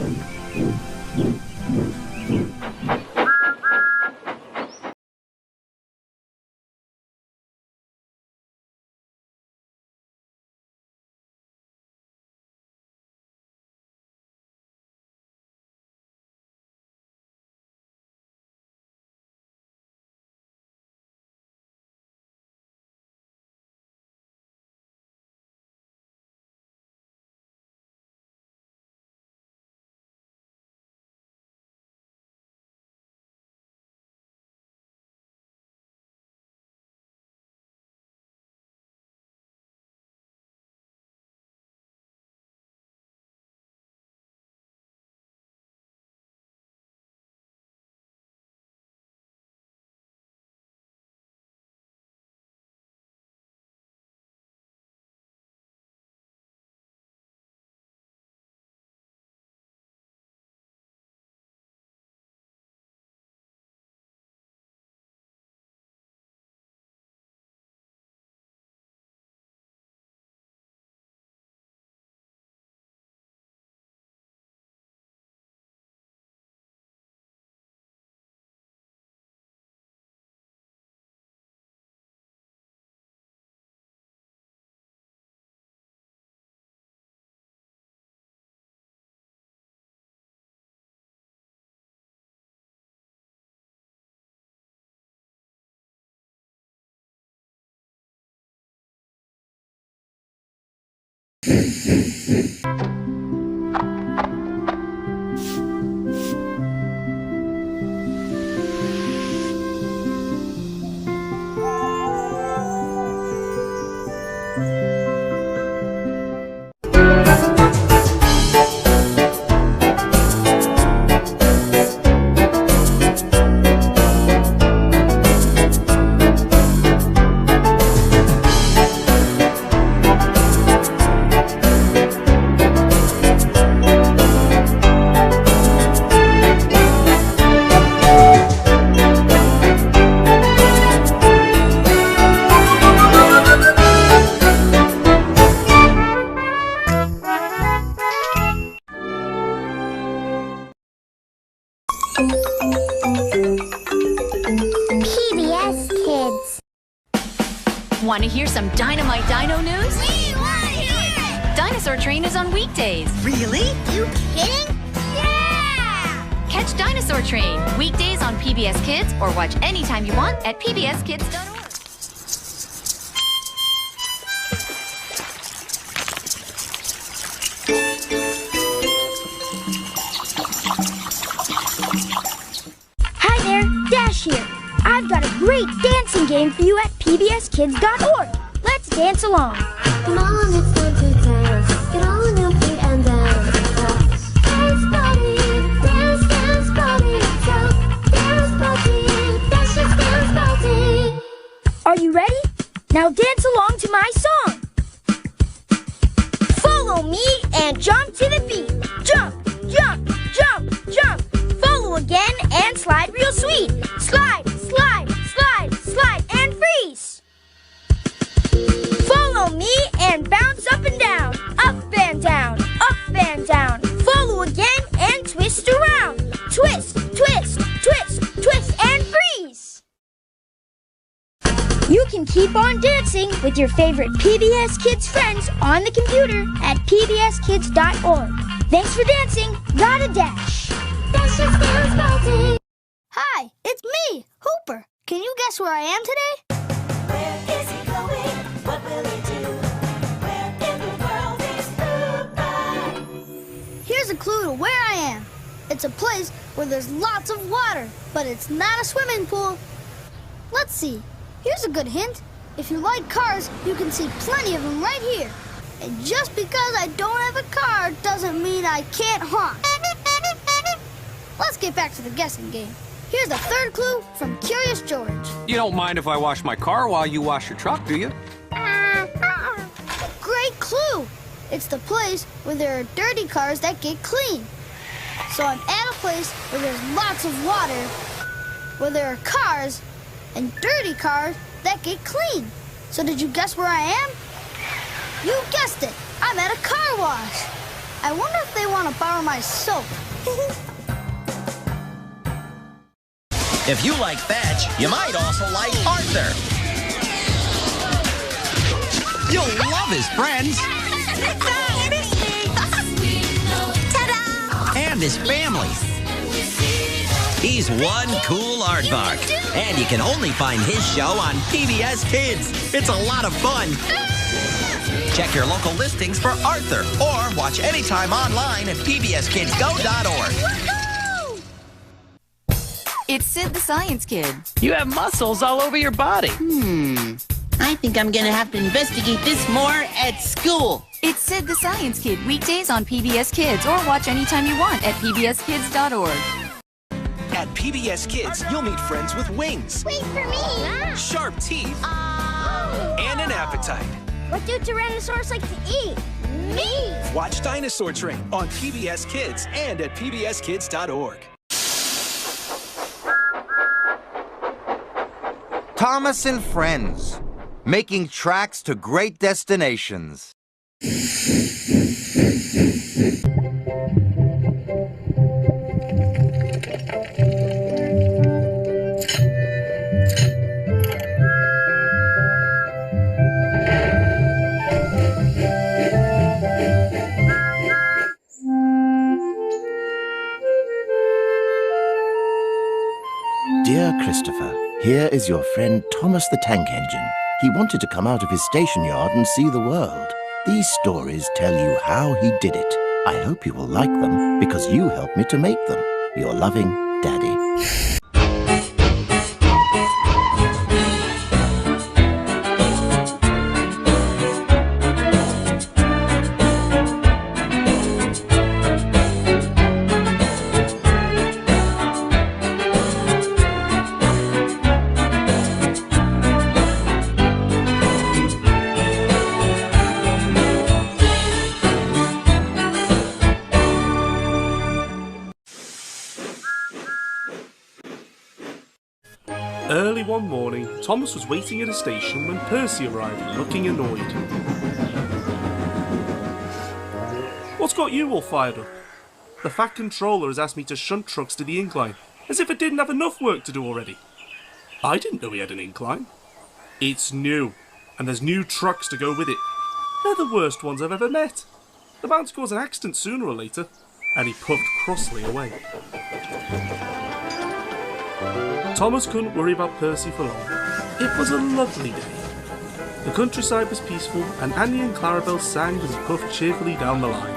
PBS Kids. Want to hear some dynamite dino news? We want to hear it! Dinosaur Train is on weekdays. Really? You kidding? Yeah! Catch Dinosaur Train weekdays on PBS Kids or watch anytime you want at pbskids.org. Hi there, Dash here. I've got a great dancing game for you at pbskids.org. Let's dance along. Come on, it's time to dance. Get on your feet and dance. Dance party, dance, dance party. So, dance party, dance, just dance party. Are you ready? Now dance along to my song. Follow me and jump to the beat. Jump, jump, jump, jump. Follow again and slide real sweet. Slide, slide, slide, slide, and freeze. Follow me and bounce up and down. Up and down, up and down. Follow again and twist around. Twist, twist, twist, twist, and freeze. You can keep on dancing with your favorite PBS Kids friends on the computer at pbskids.org. Thanks for dancing. Gotta dash. Dash, just dance party. Hi, it's me, Hooper. Can you guess where I am today? Where is he going? What will he do? Where in the world is Hooper? Here's a clue to where I am. It's a place where there's lots of water, but it's not a swimming pool. Let's see. Here's a good hint. If you like cars, you can see plenty of them right here. And just because I don't have a car doesn't mean I can't honk. Let's get back to the guessing game. Here's the third clue from Curious George. You don't mind if I wash my car while you wash your truck, do you? Great clue! It's the place where there are dirty cars that get clean. So I'm at a place where there's lots of water, where there are cars and dirty cars that get clean. So did you guess where I am? You guessed it! I'm at a car wash. I wonder if they want to borrow my soap. If you like Fetch, you might also like Arthur. You'll love his friends. Ta-da! And his family. He's one cool aardvark, and you can only find his show on PBS Kids. It's a lot of fun. Check your local listings for Arthur, or watch anytime online at pbskidsgo.org. It's Sid the Science Kid. You have muscles all over your body. I think I'm gonna have to investigate this more at school. It's Sid the Science Kid weekdays on PBS Kids or watch anytime you want at pbskids.org. At PBS Kids, you'll meet friends with wings. Wait for me. Sharp teeth. And an appetite. What do Tyrannosaurs like to eat? Meat. Watch Dinosaur Train on PBS Kids and at pbskids.org. Thomas and Friends, making tracks to great destinations. Dear Christopher, here is your friend Thomas the Tank Engine. He wanted to come out of his station yard and see the world. These stories tell you how he did it. I hope you will like them because you helped me to make them. Your loving Daddy. Early one morning, Thomas was waiting at a station when Percy arrived, looking annoyed. What's got you all fired up? The Fat Controller has asked me to shunt trucks to the incline, as if it didn't have enough work to do already. I didn't know he had an incline. It's new, and there's new trucks to go with it. They're the worst ones I've ever met. They're bound to cause an accident sooner or later. And he puffed crossly away. Thomas couldn't worry about Percy for long. It was a lovely day. The countryside was peaceful, and Annie and Clarabelle sang as he puffed cheerfully down the line.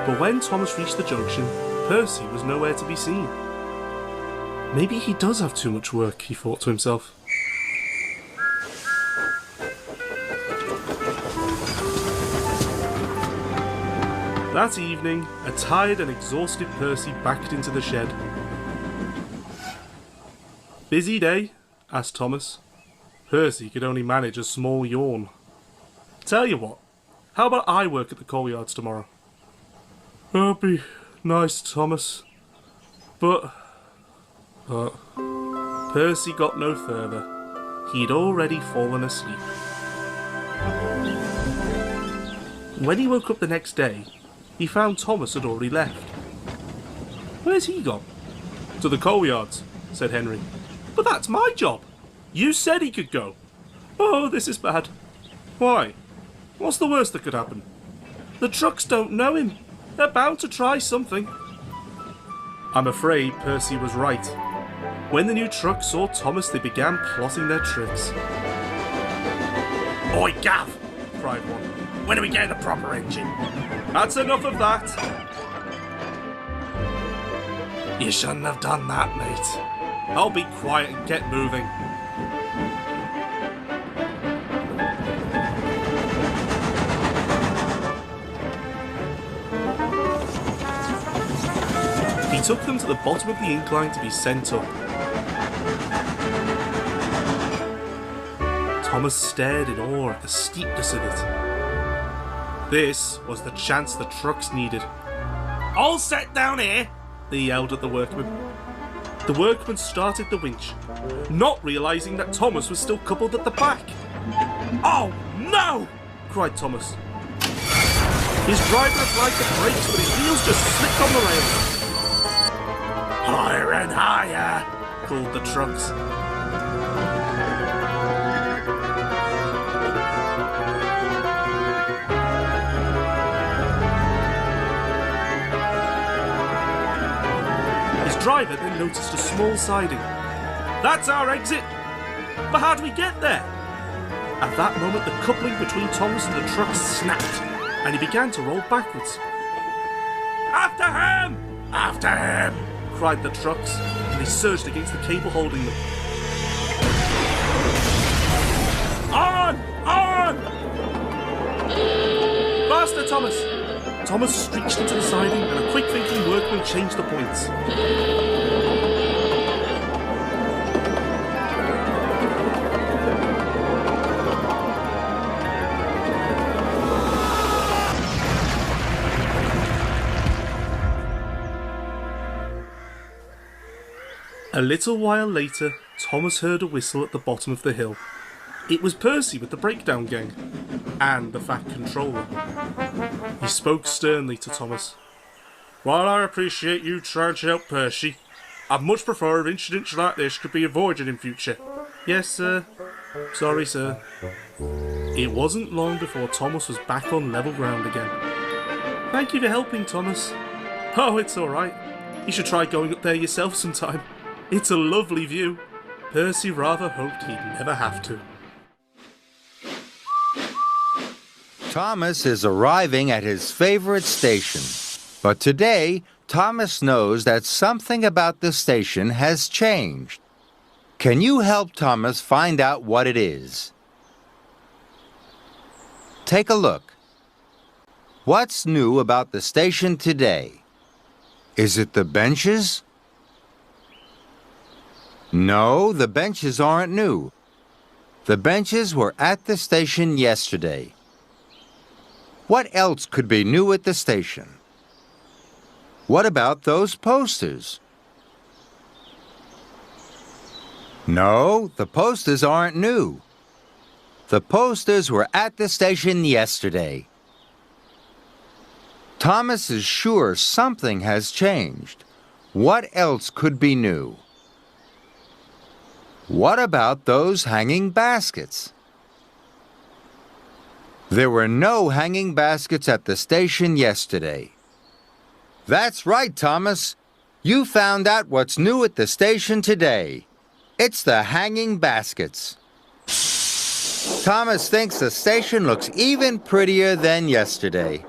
But when Thomas reached the junction, Percy was nowhere to be seen. Maybe he does have too much work, he thought to himself. That evening, a tired and exhausted Percy backed into the shed. Busy day? Asked Thomas. Percy could only manage a small yawn. Tell you what, how about I work at the coal yards tomorrow? That'd be nice, Thomas. But Percy got no further. He'd already fallen asleep. When he woke up the next day, he found Thomas had already left. Where's he gone? To the coal yards, said Henry. But that's my job. You said he could go. Oh, this is bad. Why? What's the worst that could happen? The trucks don't know him. They're bound to try something. I'm afraid Percy was right. When the new truck saw Thomas, they began plotting their tricks. Oi, Gav! Cried one. When are we getting a proper engine? That's enough of that. You shouldn't have done that, mate. I'll be quiet and get moving. He took them to the bottom of the incline to be sent up. Thomas stared in awe at the steepness of it. This was the chance the trucks needed. All set down here, they yelled at the workmen. The workmen started the winch, not realising that Thomas was still coupled at the back. Oh no! Cried Thomas. His driver applied the brakes, but his wheels just slipped on the rails. Higher and higher, called the trucks. Driver then noticed a small siding. That's our exit! But how do we get there? At that moment, the coupling between Thomas and the truck snapped, and he began to roll backwards. After him! After him! Cried the trucks, and they surged against the cable holding them. On! On! Faster, Thomas! Thomas screeched into the siding, and a quick-thinking workman changed the points. A little while later, Thomas heard a whistle at the bottom of the hill. It was Percy with the breakdown gang, and the Fat Controller. He spoke sternly to Thomas. While I appreciate you trying to help Percy, I'd much prefer if incidents like this could be avoided in future. Yes, sir. Sorry, sir. It wasn't long before Thomas was back on level ground again. Thank you for helping, Thomas. Oh, it's alright. You should try going up there yourself sometime. It's a lovely view. Percy rather hoped he'd never have to. Thomas is arriving at his favorite station. But today, Thomas knows that something about the station has changed. Can you help Thomas find out what it is? Take a look. What's new about the station today? Is it the benches? No, the benches aren't new. The benches were at the station yesterday. What else could be new at the station? What about those posters? No, the posters aren't new. The posters were at the station yesterday. Thomas is sure something has changed. What else could be new? What about those hanging baskets? There were no hanging baskets at the station yesterday. That's right, Thomas. You found out what's new at the station today. It's the hanging baskets. Thomas thinks the station looks even prettier than yesterday.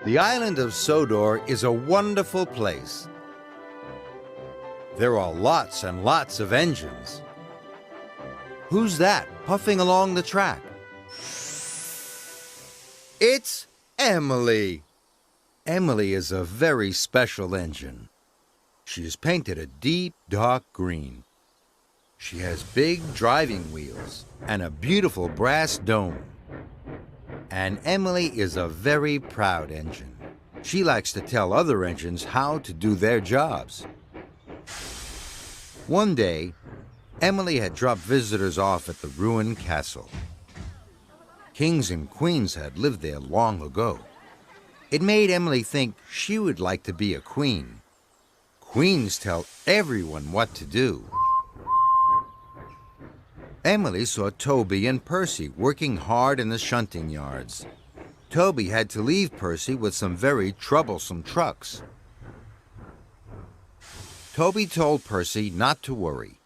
The island of Sodor is a wonderful place. There are lots and lots of engines. Who's that puffing along the track? It's Emily! Emily is a very special engine. She is painted a deep, dark green. She has big driving wheels and a beautiful brass dome. And Emily is a very proud engine. She likes to tell other engines how to do their jobs. One day, Emily had dropped visitors off at the ruined castle. Kings and queens had lived there long ago. It made Emily think she would like to be a queen. Queens tell everyone what to do. Emily saw Toby and Percy working hard in the shunting yards. Toby had to leave Percy with some very troublesome trucks. Toby told Percy not to worry.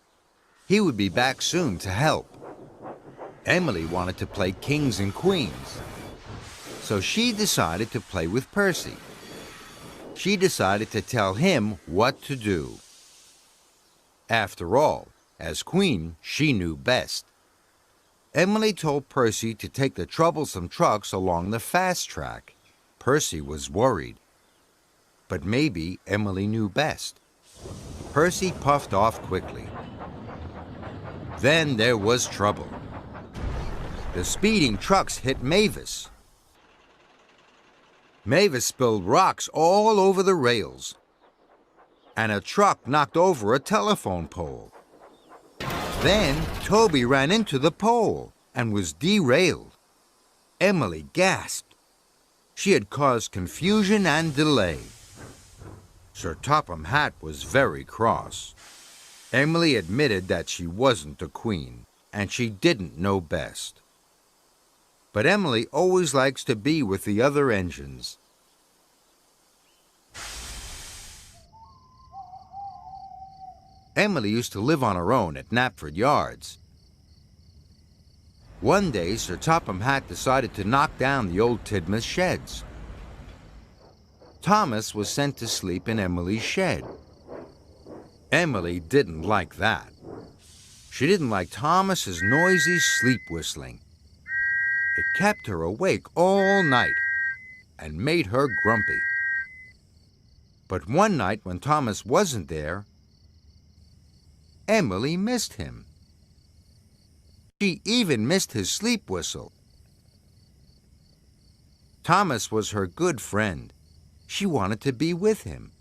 He would be back soon to help. Emily wanted to play kings and queens, so she decided to play with Percy. She decided to tell him what to do. After all, as queen, she knew best. Emily told Percy to take the troublesome trucks along the fast track. Percy was worried. But maybe Emily knew best. Percy puffed off quickly. Then there was trouble. The speeding trucks hit Mavis. Mavis spilled rocks all over the rails. And a truck knocked over a telephone pole. Then Toby ran into the pole and was derailed. Emily gasped. She had caused confusion and delay. Sir Topham Hatt was very cross. Emily admitted that she wasn't a queen, and she didn't know best. But Emily always likes to be with the other engines. Emily used to live on her own at Knapford Yards. One day, Sir Topham Hatt decided to knock down the old Tidmouth sheds. Thomas was sent to sleep in Emily's shed. Emily didn't like that. She didn't like Thomas's noisy sleep whistling. It kept her awake all night and made her grumpy. But one night when Thomas wasn't there, Emily missed him. She even missed his sleep whistle. Thomas was her good friend. She wanted to be with him.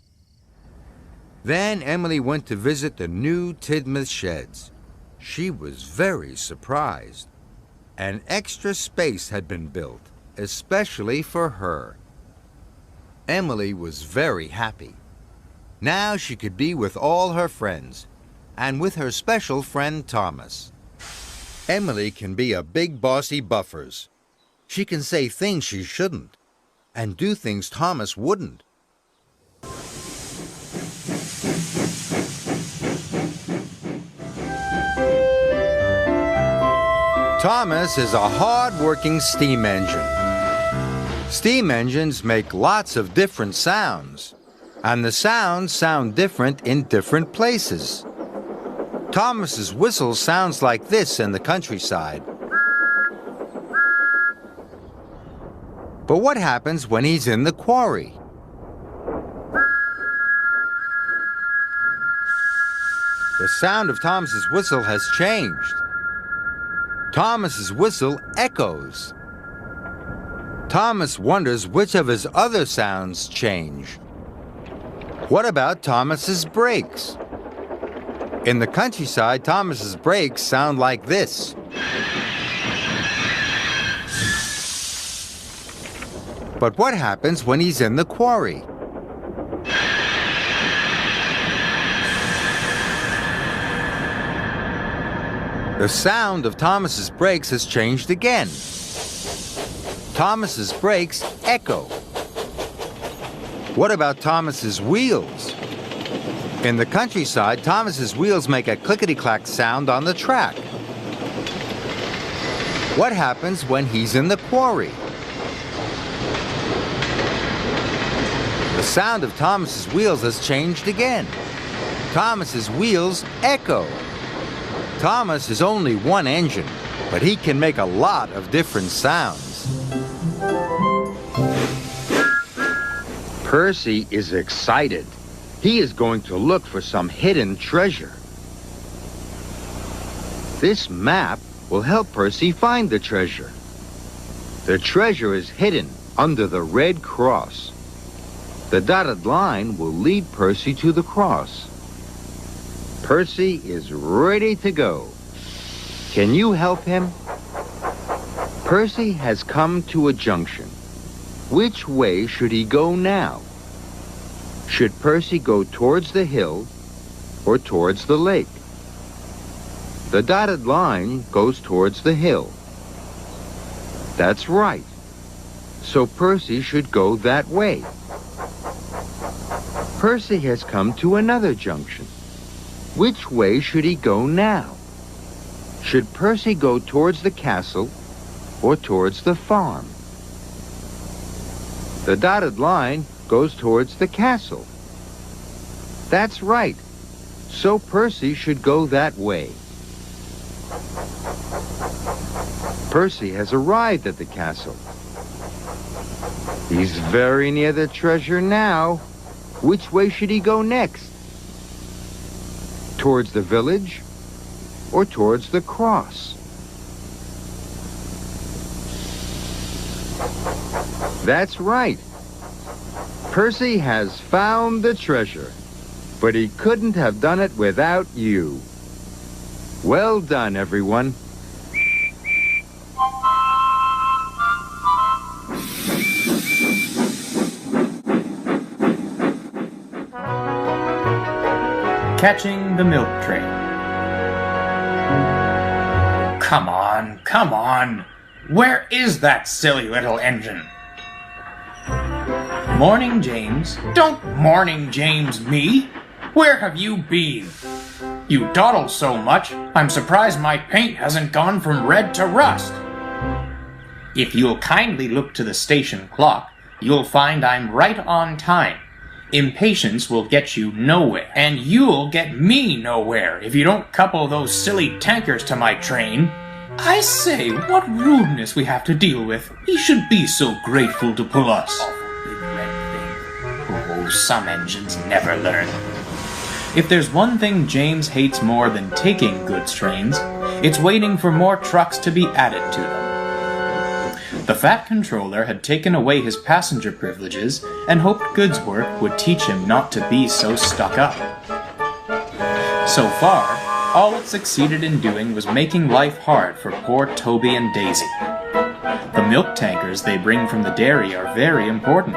Then Emily went to visit the new Tidmouth sheds. She was very surprised. An extra space had been built, especially for her. Emily was very happy. Now she could be with all her friends, and with her special friend Thomas. Emily can be a big bossy buffers. She can say things she shouldn't, and do things Thomas wouldn't. Thomas is a hard-working steam engine. Steam engines make lots of different sounds, and the sounds sound different in different places. Thomas's whistle sounds like this in the countryside. But what happens when he's in the quarry? The sound of Thomas's whistle has changed. Thomas's whistle echoes. Thomas wonders which of his other sounds change. What about Thomas's brakes? In the countryside, Thomas's brakes sound like this. But what happens when he's in the quarry? The sound of Thomas's brakes has changed again. Thomas's brakes echo. What about Thomas's wheels? In the countryside, Thomas's wheels make a clickety-clack sound on the track. What happens when he's in the quarry? The sound of Thomas's wheels has changed again. Thomas's wheels echo. Thomas is only one engine, but he can make a lot of different sounds. Percy is excited. He is going to look for some hidden treasure. This map will help Percy find the treasure. The treasure is hidden under the red cross. The dotted line will lead Percy to the cross. Percy is ready to go. Can you help him? Percy has come to a junction. Which way should he go now? Should Percy go towards the hill or towards the lake? The dotted line goes towards the hill. That's right. So Percy should go that way. Percy has come to another junction. Which way should he go now? Should Percy go towards the castle or towards the farm? The dotted line goes towards the castle. That's right. So Percy should go that way. Percy has arrived at the castle. He's very near the treasure now. Which way should he go next? Towards the village or towards the cross? That's right. Percy has found the treasure, but he couldn't have done it without you. Well done, everyone. Catching the milk train. Come on, come on. Where is that silly little engine? Morning, James. Don't morning, James, me. Where have you been? You dawdle so much, I'm surprised my paint hasn't gone from red to rust. If you'll kindly look to the station clock, you'll find I'm right on time. Impatience will get you nowhere, and you'll get me nowhere if you don't couple those silly tankers to my train. I say, what rudeness we have to deal with. He should be so grateful to pull us. Awful big red thing. Oh, some engines never learn. If there's one thing James hates more than taking goods trains, it's waiting for more trucks to be added to them. The Fat Controller had taken away his passenger privileges and hoped goods work would teach him not to be so stuck up. So far, all it succeeded in doing was making life hard for poor Toby and Daisy. The milk tankers they bring from the dairy are very important,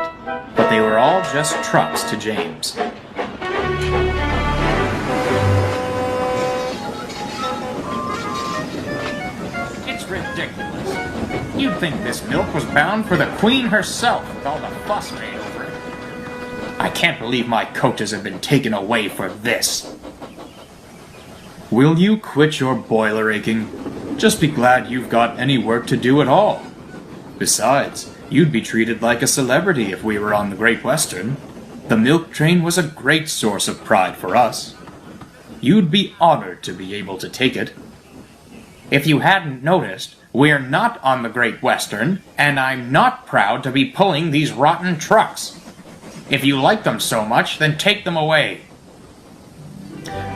but they were all just trucks to James. It's ridiculous. You'd think this milk was bound for the Queen herself with all the fuss made over it. I can't believe my coaches have been taken away for this. Will you quit your boiler aching? Just be glad you've got any work to do at all. Besides, you'd be treated like a celebrity if we were on the Great Western. The milk train was a great source of pride for us. You'd be honored to be able to take it. If you hadn't noticed, we're not on the Great Western, and I'm not proud to be pulling these rotten trucks. If you like them so much, then take them away.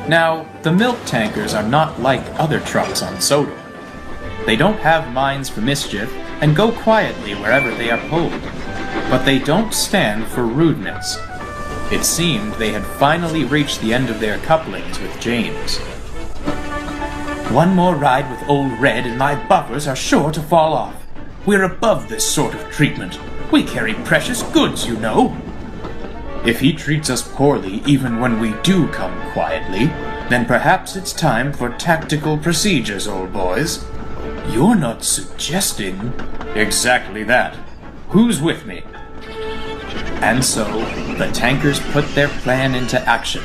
Now, the milk tankers are not like other trucks on Sodor. They don't have minds for mischief and go quietly wherever they are pulled, but they don't stand for rudeness. It seemed they had finally reached the end of their couplings with James. One more ride with Old Red and my buffers are sure to fall off. We're above this sort of treatment. We carry precious goods, you know. If he treats us poorly even when we do come quietly, then perhaps it's time for tactical procedures, old boys. You're not suggesting... Exactly that. Who's with me? And so, the tankers put their plan into action.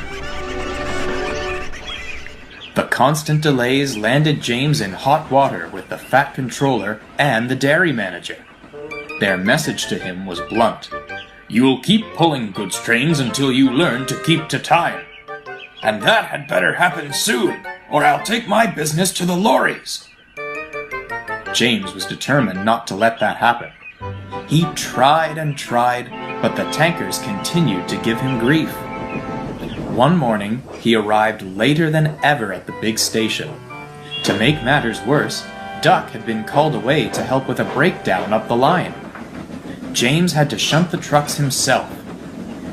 The constant delays landed James in hot water with the Fat Controller and the dairy manager. Their message to him was blunt. You'll keep pulling goods trains until you learn to keep to time. And that had better happen soon, or I'll take my business to the lorries. James was determined not to let that happen. He tried and tried, but the tankers continued to give him grief. One morning, he arrived later than ever at the big station. To make matters worse, Duck had been called away to help with a breakdown up the line. James had to shunt the trucks himself.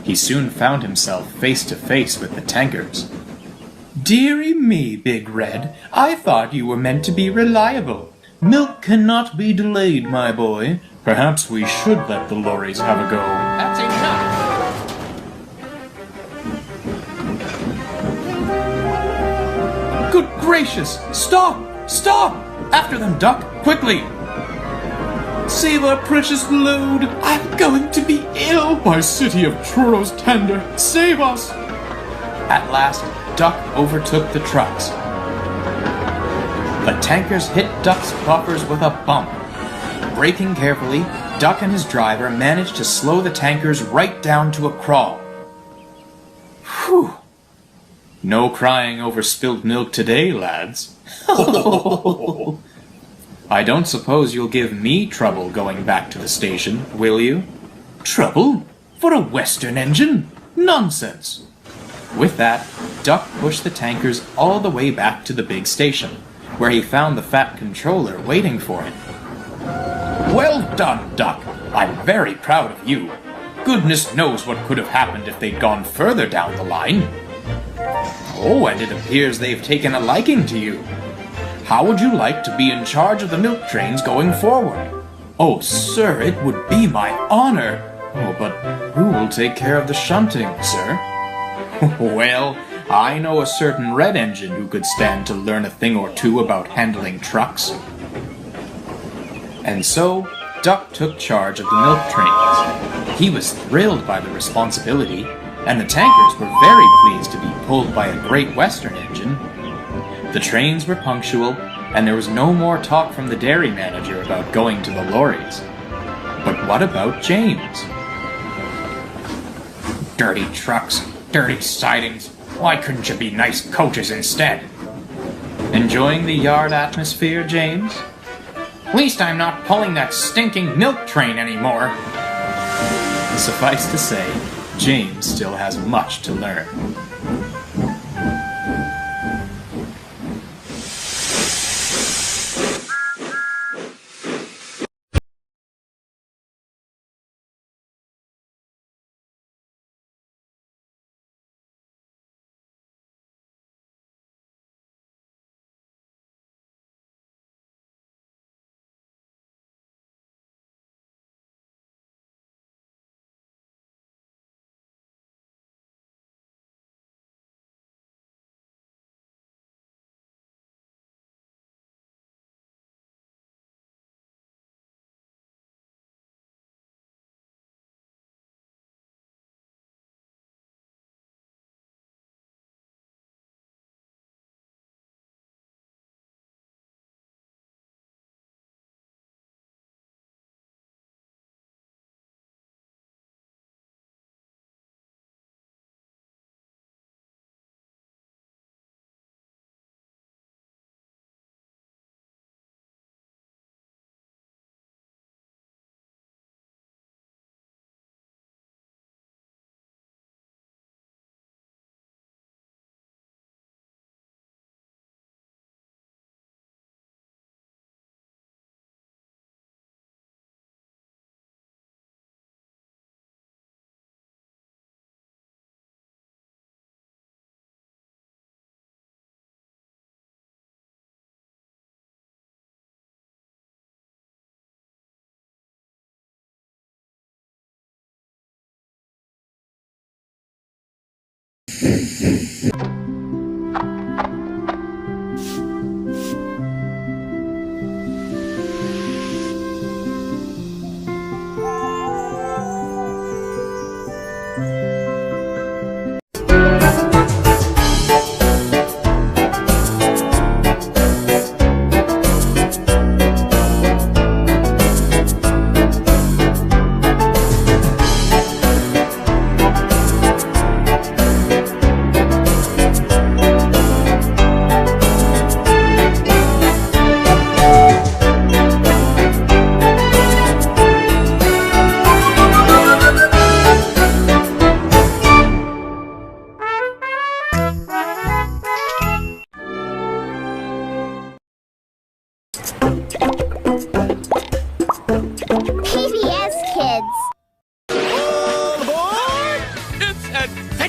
He soon found himself face to face with the tankers. "Dearie me, Big Red, I thought you were meant to be reliable. Milk cannot be delayed, my boy. Perhaps we should let the lorries have a go." "That's enough!" "Good gracious! Stop! Stop! After them, Duck! Quickly!" "Save our precious load! I'm going to be ill! My city of churros tender, save us!" At last, Duck overtook the trucks. The tankers hit Duck's buffers with a bump. Braking carefully, Duck and his driver managed to slow the tankers right down to a crawl. Whew! No crying over spilt milk today, lads. I don't suppose you'll give me trouble going back to the station, will you? Trouble? For a Western engine? Nonsense! With that, Duck pushed the tankers all the way back to the big station, where he found the fat controller waiting for him. "Well done, Duck. I'm very proud of you. Goodness knows what could have happened if they'd gone further down the line. Oh, and it appears they've taken a liking to you. How would you like to be in charge of the milk trains going forward?" "Oh, sir, it would be my honor." "Oh, but who will take care of the shunting, sir?" "Well, I know a certain red engine who could stand to learn a thing or two about handling trucks." And so, Duck took charge of the milk trains. He was thrilled by the responsibility, and the tankers were very pleased to be pulled by a great Western engine. The trains were punctual, and there was no more talk from the dairy manager about going to the lorries. But what about James? "Dirty trucks, dirty sidings. Why couldn't you be nice coaches instead?" "Enjoying the yard atmosphere, James?" "At least I'm not pulling that stinking milk train anymore." Suffice to say, James still has much to learn.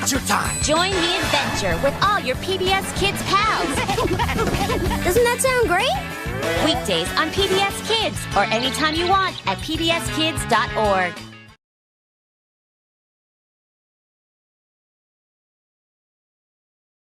adventure time! Join the adventure with all your PBS Kids pals. Doesn't that sound great? Weekdays on PBS Kids or anytime you want at pbskids.org.